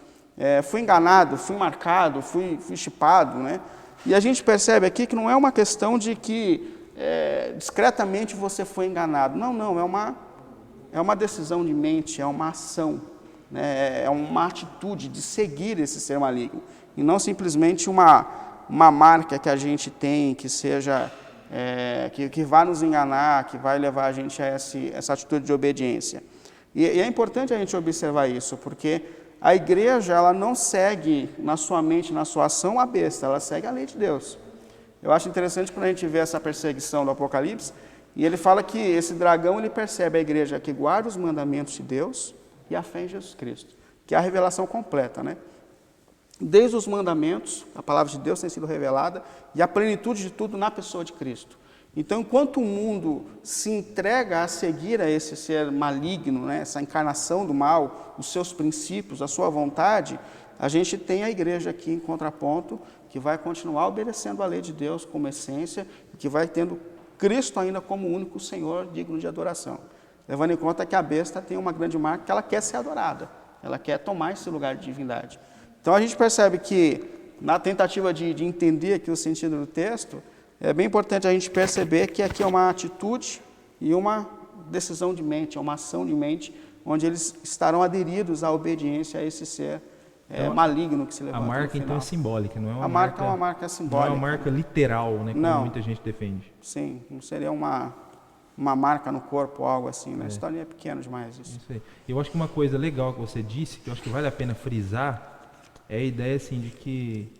Fui enganado, fui marcado, fui chipado, né? E a gente percebe aqui que não é uma questão de que discretamente você foi enganado. Não, é uma decisão de mente, é uma ação, né? É uma atitude de seguir esse ser maligno. E não simplesmente uma marca que a gente tem, que seja, que vai nos enganar, que vai levar a gente a essa atitude de obediência. E é importante a gente observar isso, porque a igreja, ela não segue na sua mente, na sua ação, a besta, ela segue a lei de Deus. Eu acho interessante quando a gente vê essa perseguição do Apocalipse, e ele fala que esse dragão, ele percebe a igreja que guarda os mandamentos de Deus e a fé em Jesus Cristo, que é a revelação completa, né? Desde os mandamentos, a palavra de Deus tem sido revelada, e a plenitude de tudo na pessoa de Cristo. Então, enquanto o mundo se entrega a seguir a esse ser maligno, né, essa encarnação do mal, os seus princípios, a sua vontade, a gente tem a igreja aqui em contraponto, que vai continuar obedecendo a lei de Deus como essência, que vai tendo Cristo ainda como único Senhor digno de adoração. Levando em conta que a besta tem uma grande marca que ela quer ser adorada, ela quer tomar esse lugar de divindade. Então a gente percebe que, na tentativa de entender aqui o sentido do texto, é bem importante a gente perceber que aqui é uma atitude e uma decisão de mente, é uma ação de mente, onde eles estarão aderidos à obediência a esse ser maligno que se levanta.
A marca, então, é simbólica, não é uma
a marca é uma marca simbólica.
Não é uma marca literal, né, como
não.
muita gente defende.
Sim, não seria uma marca no corpo ou algo assim, né? A história é pequena demais isso.
Isso aí. Eu acho que uma coisa legal que você disse, que eu acho que vale a pena frisar, é a ideia assim, de que,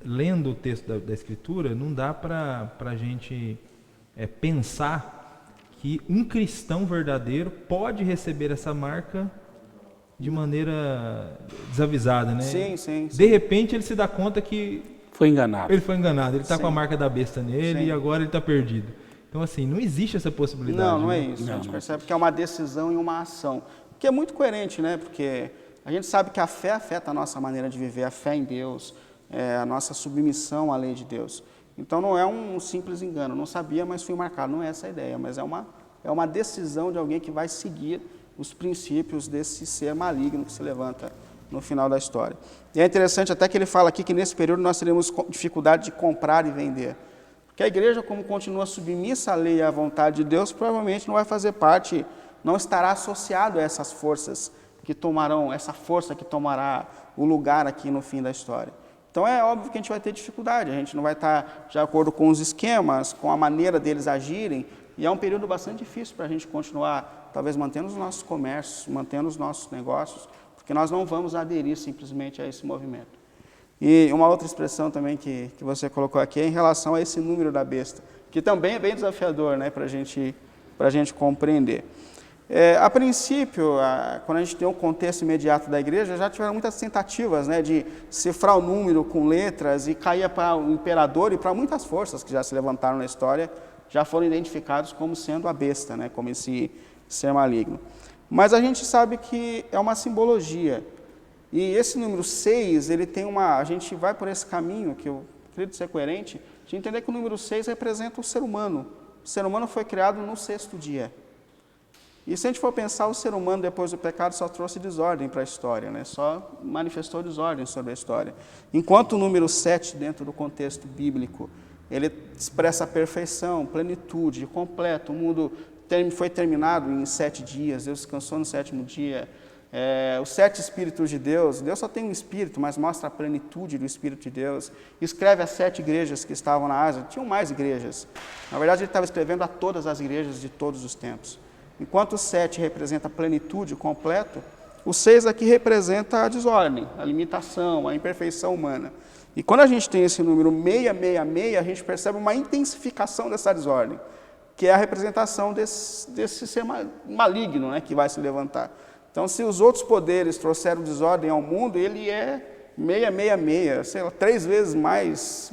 lendo o texto da Escritura, não dá para a gente pensar que um cristão verdadeiro pode receber essa marca de maneira desavisada, né?
Sim.
De repente ele se dá conta que
foi enganado.
Ele foi enganado, ele está com a marca da besta nele.
Sim.
E agora ele está perdido. Então, assim, não existe essa possibilidade.
Não é
né?
isso. A gente percebe que é uma decisão e uma ação, que é muito coerente, né? Porque a gente sabe que a fé afeta a nossa maneira de viver, a fé em Deus, a nossa submissão à lei de Deus. Então não é um simples engano, não sabia, mas fui marcado. Não é essa a ideia, mas é uma decisão de alguém que vai seguir os princípios desse ser maligno que se levanta no final da história. E é interessante até que ele fala aqui que nesse período nós teremos dificuldade de comprar e vender. Porque a igreja, como continua submissa à lei e à vontade de Deus, provavelmente não vai fazer parte, não estará associado a essas forças que tomarão, essa força que tomará o lugar aqui no fim da história. Então é óbvio que a gente vai ter dificuldade, a gente não vai estar de acordo com os esquemas, com a maneira deles agirem, e é um período bastante difícil para a gente continuar, talvez mantendo os nossos comércios, mantendo os nossos negócios, porque nós não vamos aderir simplesmente a esse movimento. E uma outra expressão também que você colocou aqui é em relação a esse número da besta, que também é bem desafiador, né, para a gente compreender. A princípio, quando a gente tem um contexto imediato da igreja, já tiveram muitas tentativas, né, de cifrar o número com letras e cair para o imperador e para muitas forças que já se levantaram na história, já foram identificados como sendo a besta, né, como esse ser maligno. Mas a gente sabe que é uma simbologia. E esse número 6, ele tem a gente vai por esse caminho, que eu acredito ser coerente, de entender que o número 6 representa o ser humano. O ser humano foi criado no 6º dia. E se a gente for pensar, o ser humano, depois do pecado, só trouxe desordem para a história, né? Só manifestou desordem sobre a história. Enquanto o número 7, dentro do contexto bíblico, ele expressa a perfeição, plenitude, completo. O mundo foi terminado em 7 dias, Deus descansou no 7º dia. Os 7 Espíritos de Deus, Deus só tem um Espírito, mas mostra a plenitude do Espírito de Deus. Escreve as 7 igrejas que estavam na Ásia, tinham mais igrejas. Na verdade, ele estava escrevendo a todas as igrejas de todos os tempos. Enquanto o 7 representa a plenitude, o completo, o 6 aqui representa a desordem, a limitação, a imperfeição humana. E quando a gente tem esse número 666, a gente percebe uma intensificação dessa desordem, que é a representação desse ser maligno, né, que vai se levantar. Então, se os outros poderes trouxeram desordem ao mundo, ele é 666, sei lá, 3 vezes mais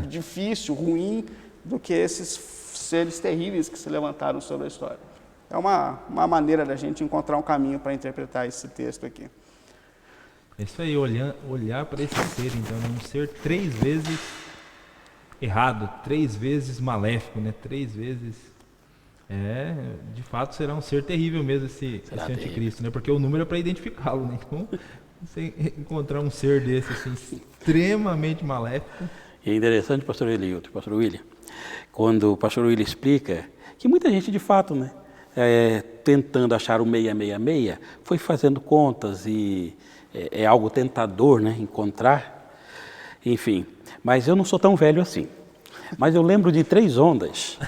difícil, ruim, do que esses seres terríveis que se levantaram sobre a história. É uma maneira da gente encontrar um caminho para interpretar esse texto aqui.
É isso aí, olhar para esse ser, então, um ser 3 vezes errado, 3 vezes maléfico, né? 3 vezes... de fato será um ser terrível mesmo esse anticristo, né? Porque o número é para identificá-lo, né? Então, você encontrar um ser desse assim, extremamente maléfico...
E é interessante, pastor Eliilton, pastor William, quando o pastor William explica que muita gente, de fato, né, tentando achar o 666, foi fazendo contas e é algo tentador, né, encontrar, enfim. Mas eu não sou tão velho assim. Mas eu lembro de 3 ondas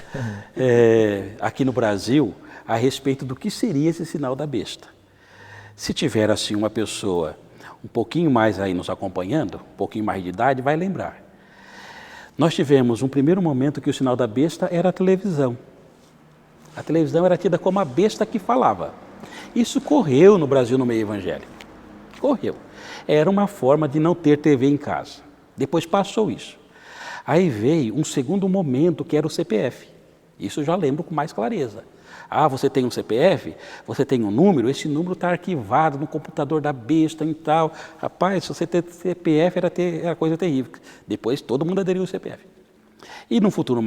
aqui no Brasil a respeito do que seria esse sinal da besta. Se tiver assim uma pessoa um pouquinho mais aí nos acompanhando, um pouquinho mais de idade, vai lembrar. Nós tivemos um primeiro momento que o sinal da besta era a televisão. A televisão era tida como a besta que falava. Isso correu no Brasil no meio evangélico. Correu. Era uma forma de não ter TV em casa. Depois passou isso. Aí veio um segundo momento que era o CPF. Isso eu já lembro com mais clareza. Ah, você tem um CPF, você tem um número, esse número está arquivado no computador da besta e tal. Rapaz, se você ter CPF era coisa terrível. Depois todo mundo aderiu ao CPF. E no futuro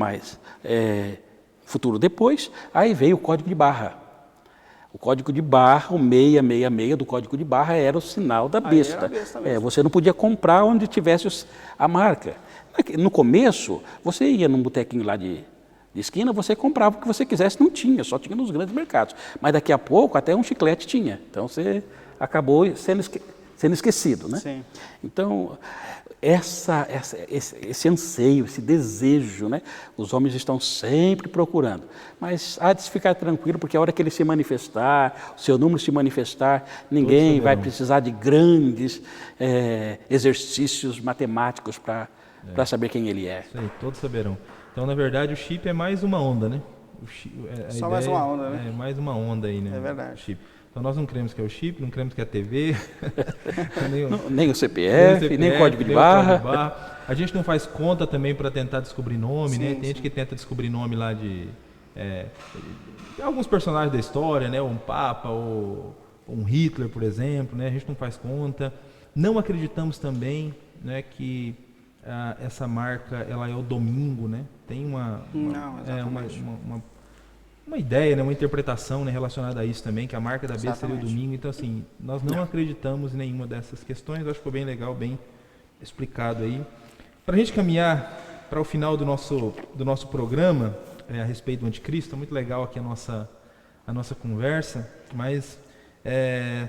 futuro depois, aí veio o código de barra. O código de barra, o 666 do código de barra era o sinal da besta.
Era a besta mesmo.
Você não podia comprar onde tivesse a marca. No começo, você ia num botequinho lá de esquina, você comprava o que você quisesse, não tinha, só tinha nos grandes mercados. Mas daqui a pouco até um chiclete tinha. Então você acabou sendo esquecido, né?
Sim.
Então, esse anseio, esse desejo, né? Os homens estão sempre procurando. Mas há de se ficar tranquilo, porque a hora que ele se manifestar, o seu número se manifestar, ninguém vai precisar de grandes exercícios matemáticos para saber quem ele é.
Isso aí, todos saberão. Então, na verdade, o chip é mais uma onda, né?
Só mais uma onda, né?
É mais uma onda aí, né?
É verdade.
O chip. Então, nós não cremos que é o chip, não cremos que é a TV,
nem o CPF, nem o código de barra.
A gente não faz conta também para tentar descobrir nome,
Sim,
né? Tem gente que tenta descobrir nome lá de alguns personagens da história, né? Um Papa ou um Hitler, por exemplo, né? A gente não faz conta. Não acreditamos também, né, que essa marca ela é o domingo, né? Tem uma ideia, né, uma interpretação, né, relacionada a isso também, que a marca da besta seria o domingo. Então, assim, nós não acreditamos em nenhuma dessas questões. Eu acho que ficou bem legal, bem explicado aí. Para a gente caminhar para o final do nosso programa, a respeito do anticristo, é muito legal aqui a nossa conversa, mas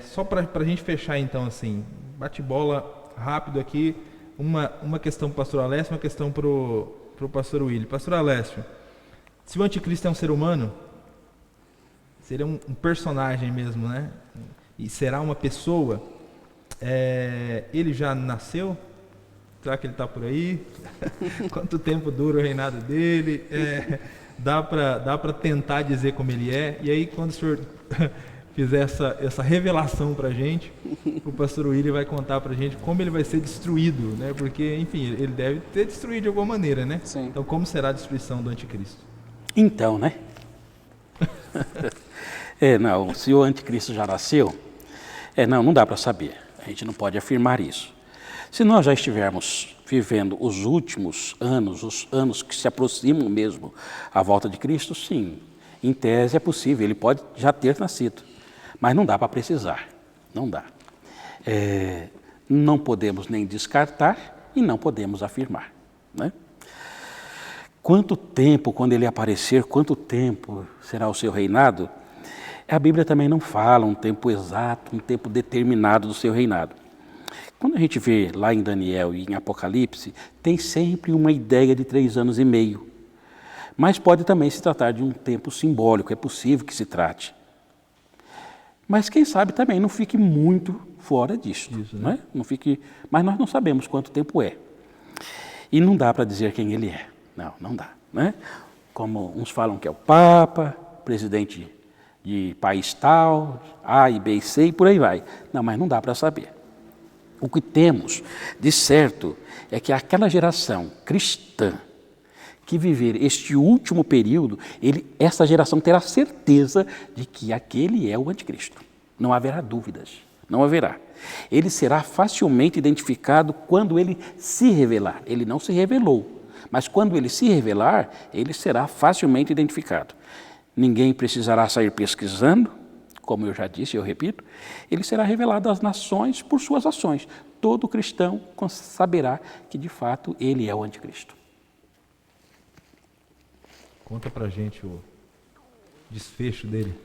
só para a gente fechar então, assim, bate-bola rápido aqui, uma questão para o pastor Alessio, uma questão para o pastor William. Pastor Alessio, se o anticristo é um ser humano, seria um personagem mesmo, né? E será uma pessoa, ele já nasceu? Será que ele está por aí? Quanto tempo dura o reinado dele? Dá para tentar dizer como ele é? E aí, quando o senhor fizer essa revelação para a gente, o pastor William vai contar para a gente como ele vai ser destruído, né? Porque, enfim, ele deve ser destruído de alguma maneira, né?
Sim.
Então, como será a destruição do anticristo?
Então, né? Não, se o anticristo já nasceu, não dá para saber. A gente não pode afirmar isso. Se nós já estivermos vivendo os últimos anos, os anos que se aproximam mesmo à volta de Cristo, sim, em tese é possível, ele pode já ter nascido, mas não dá para precisar, não dá. Não podemos nem descartar e não podemos afirmar, né? Quanto tempo, quando ele aparecer, quanto tempo será o seu reinado? A Bíblia também não fala um tempo exato, um tempo determinado do seu reinado. Quando a gente vê lá em Daniel e em Apocalipse, tem sempre uma ideia de 3 anos e meio. Mas pode também se tratar de um tempo simbólico, é possível que se trate. Mas quem sabe também não fique muito fora disso,
né?
Não é? Não fique, mas nós não sabemos quanto tempo é. E não dá para dizer quem ele é. Não dá, né? Como uns falam que é o Papa, presidente de país tal, A e B e C e por aí vai. Não, mas não dá para saber. O que temos de certo é que aquela geração cristã que viver este último período, essa geração terá certeza de que aquele é o anticristo. Não haverá dúvidas, não haverá. Ele será facilmente identificado quando ele se revelar. Ele não se revelou. Mas quando ele se revelar, ele será facilmente identificado. Ninguém precisará sair pesquisando como eu já disse, eu repito, ele será revelado às nações por suas ações. Todo cristão saberá que, de fato, ele é o anticristo.
Conta pra gente o desfecho dele.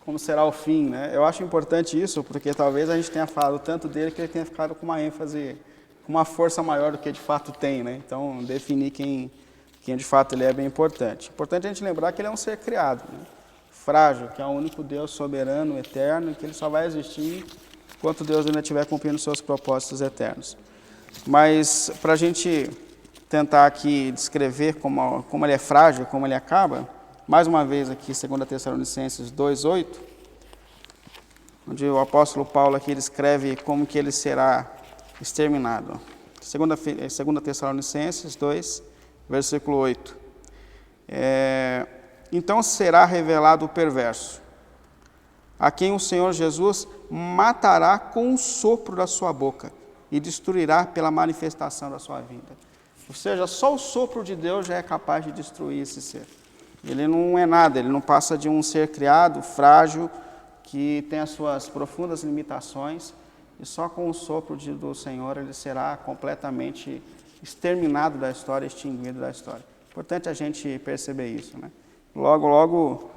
Como será o fim, né? Eu acho importante isso, porque talvez a gente tenha falado tanto dele que ele tenha ficado com uma ênfase, com uma força maior do que de fato tem, né? Então, definir quem de fato ele é bem importante. Importante a gente lembrar que ele é um ser criado, né? Frágil, que é o único Deus soberano, eterno, e que ele só vai existir enquanto Deus ainda estiver cumprindo seus propósitos eternos. Mas, para a gente tentar aqui descrever como ele é frágil, como ele acaba, mais uma vez aqui, 2 Tessalonicenses 2:8, onde o apóstolo Paulo aqui descreve como que ele será exterminado. 2 Tessalonicenses 2, versículo 8. Então será revelado o perverso, a quem o Senhor Jesus matará com o sopro da sua boca e destruirá pela manifestação da sua vinda. Ou seja, só o sopro de Deus já é capaz de destruir esse ser. Ele não é nada, ele não passa de um ser criado, frágil, que tem as suas profundas limitações, e só com o sopro do Senhor ele será completamente exterminado da história, extinguido da história. Importante a gente perceber isso, né? Logo, logo,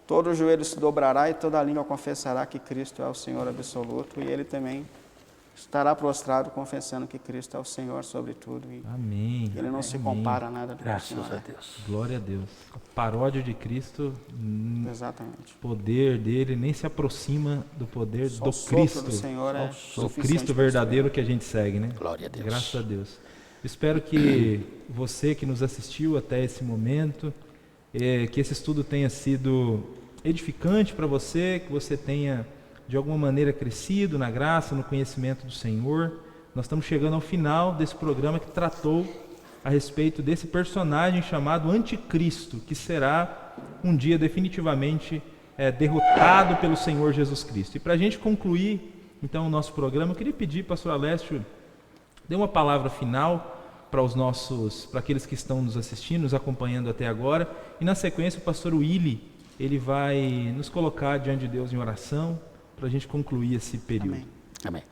todo joelho se dobrará e toda língua confessará que Cristo é o Senhor absoluto, e ele também estará prostrado confessando que Cristo é o Senhor sobre tudo. E
Amém.
ele não se compara a nada do
Graças
Senhor.
a Deus.
Glória a Deus. A paródia de Cristo,
Exatamente.
o poder dele nem se aproxima do poder
Só
do
o sopro
Cristo.
do Senhor é
Do
suficiente
Cristo
para
verdadeiro que a gente segue, né?
Glória a Deus.
Graças a Deus. Espero que você que nos assistiu até esse momento, que esse estudo tenha sido edificante para você, que você tenha de alguma maneira crescido na graça, no conhecimento do Senhor. Nós estamos chegando ao final desse programa que tratou a respeito desse personagem chamado Anticristo, que será um dia definitivamente derrotado pelo Senhor Jesus Cristo. E para a gente concluir então o nosso programa, eu queria pedir, pastor Alessio, dê uma palavra final para aqueles que estão nos assistindo, nos acompanhando até agora, e na sequência o pastor Willy, ele vai nos colocar diante de Deus em oração para a gente concluir esse período.
Amém.
Amém.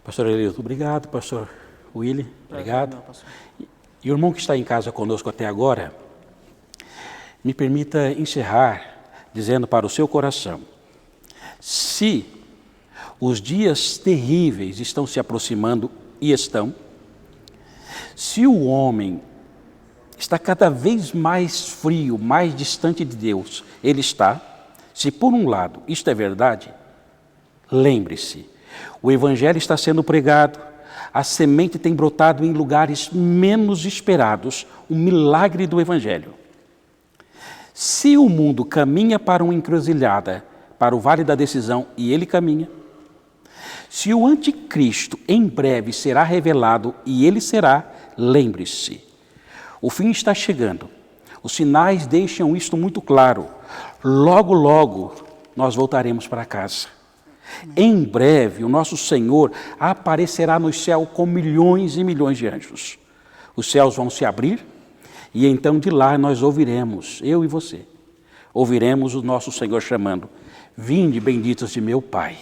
Pastor Eleuto, obrigado. Pastor Willy, obrigado. E o irmão que está em casa conosco até agora, me permita encerrar dizendo para o seu coração: se os dias terríveis estão se aproximando, e estão, se o homem está cada vez mais frio, mais distante de Deus, ele está, se por um lado isto é verdade, lembre-se, o Evangelho está sendo pregado, a semente tem brotado em lugares menos esperados, um milagre do Evangelho. Se o mundo caminha para uma encruzilhada, para o vale da decisão, e ele caminha, se o anticristo em breve será revelado, e ele será, lembre-se, o fim está chegando. Os sinais deixam isto muito claro. Logo, logo, nós voltaremos para casa. Em breve, o nosso Senhor aparecerá no céu com milhões e milhões de anjos. Os céus vão se abrir e então de lá nós ouviremos, eu e você, ouviremos o nosso Senhor chamando: vinde, benditos de meu Pai,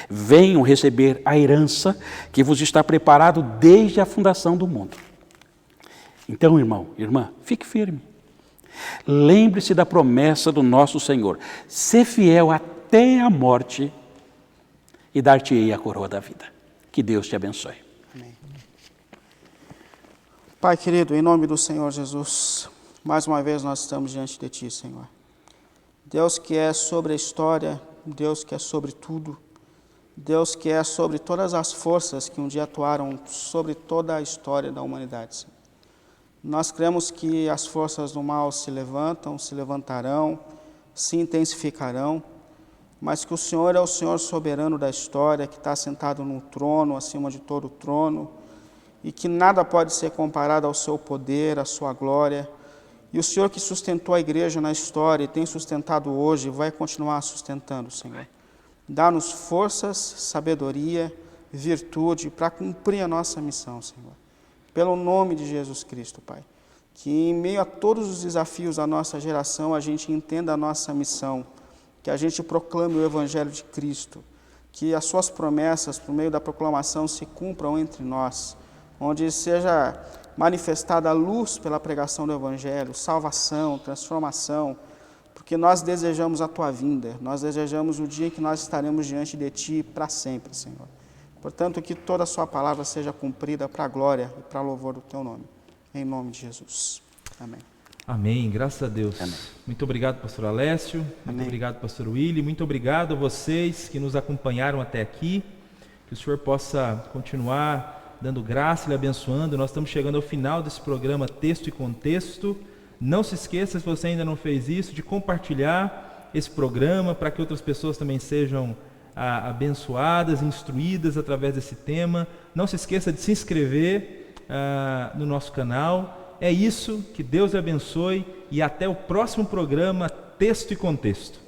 venham receber a herança que vos está preparado desde a fundação do mundo. Então, irmão, irmã, fique firme. Lembre-se da promessa do nosso Senhor: ser fiel até a morte e dar-te-ei a coroa da vida. Que Deus te abençoe.
Amém. Pai querido, em nome do Senhor Jesus, mais uma vez nós estamos diante de Ti, Senhor. Deus que é sobre a história, Deus que é sobre tudo, Deus que é sobre todas as forças que um dia atuaram sobre toda a história da humanidade, Senhor. Nós cremos que as forças do mal se levantam, se levantarão, se intensificarão, mas que o Senhor é o Senhor soberano da história, que está sentado no trono, acima de todo o trono, e que nada pode ser comparado ao seu poder, à sua glória. E o Senhor que sustentou a igreja na história e tem sustentado hoje, vai continuar sustentando, Senhor. Dá-nos forças, sabedoria, virtude para cumprir a nossa missão, Senhor. Pelo nome de Jesus Cristo, Pai. Que em meio a todos os desafios da nossa geração, a gente entenda a nossa missão que a gente proclame o Evangelho de Cristo, que as suas promessas, por meio da proclamação, se cumpram entre nós, onde seja manifestada a luz pela pregação do Evangelho, salvação, transformação, porque nós desejamos a Tua vinda, nós desejamos o dia em que nós estaremos diante de Ti para sempre, Senhor. Portanto, que toda a Sua palavra seja cumprida para a glória e para a louvor do Teu nome. Em nome de Jesus. Amém.
Amém, graças a Deus.
Amém.
Muito obrigado, pastor Alessio. Muito
Amém.
obrigado, pastor Willy. Muito obrigado a vocês que nos acompanharam até aqui. Que o Senhor possa continuar dando graça e lhe abençoando. Nós estamos chegando ao final desse programa Texto e Contexto. Não se esqueça, se você ainda não fez isso, de compartilhar esse programa para que outras pessoas também sejam abençoadas, instruídas através desse tema. Não se esqueça de se inscrever no nosso canal. É isso, que Deus lhe abençoe e até o próximo programa Texto e Contexto.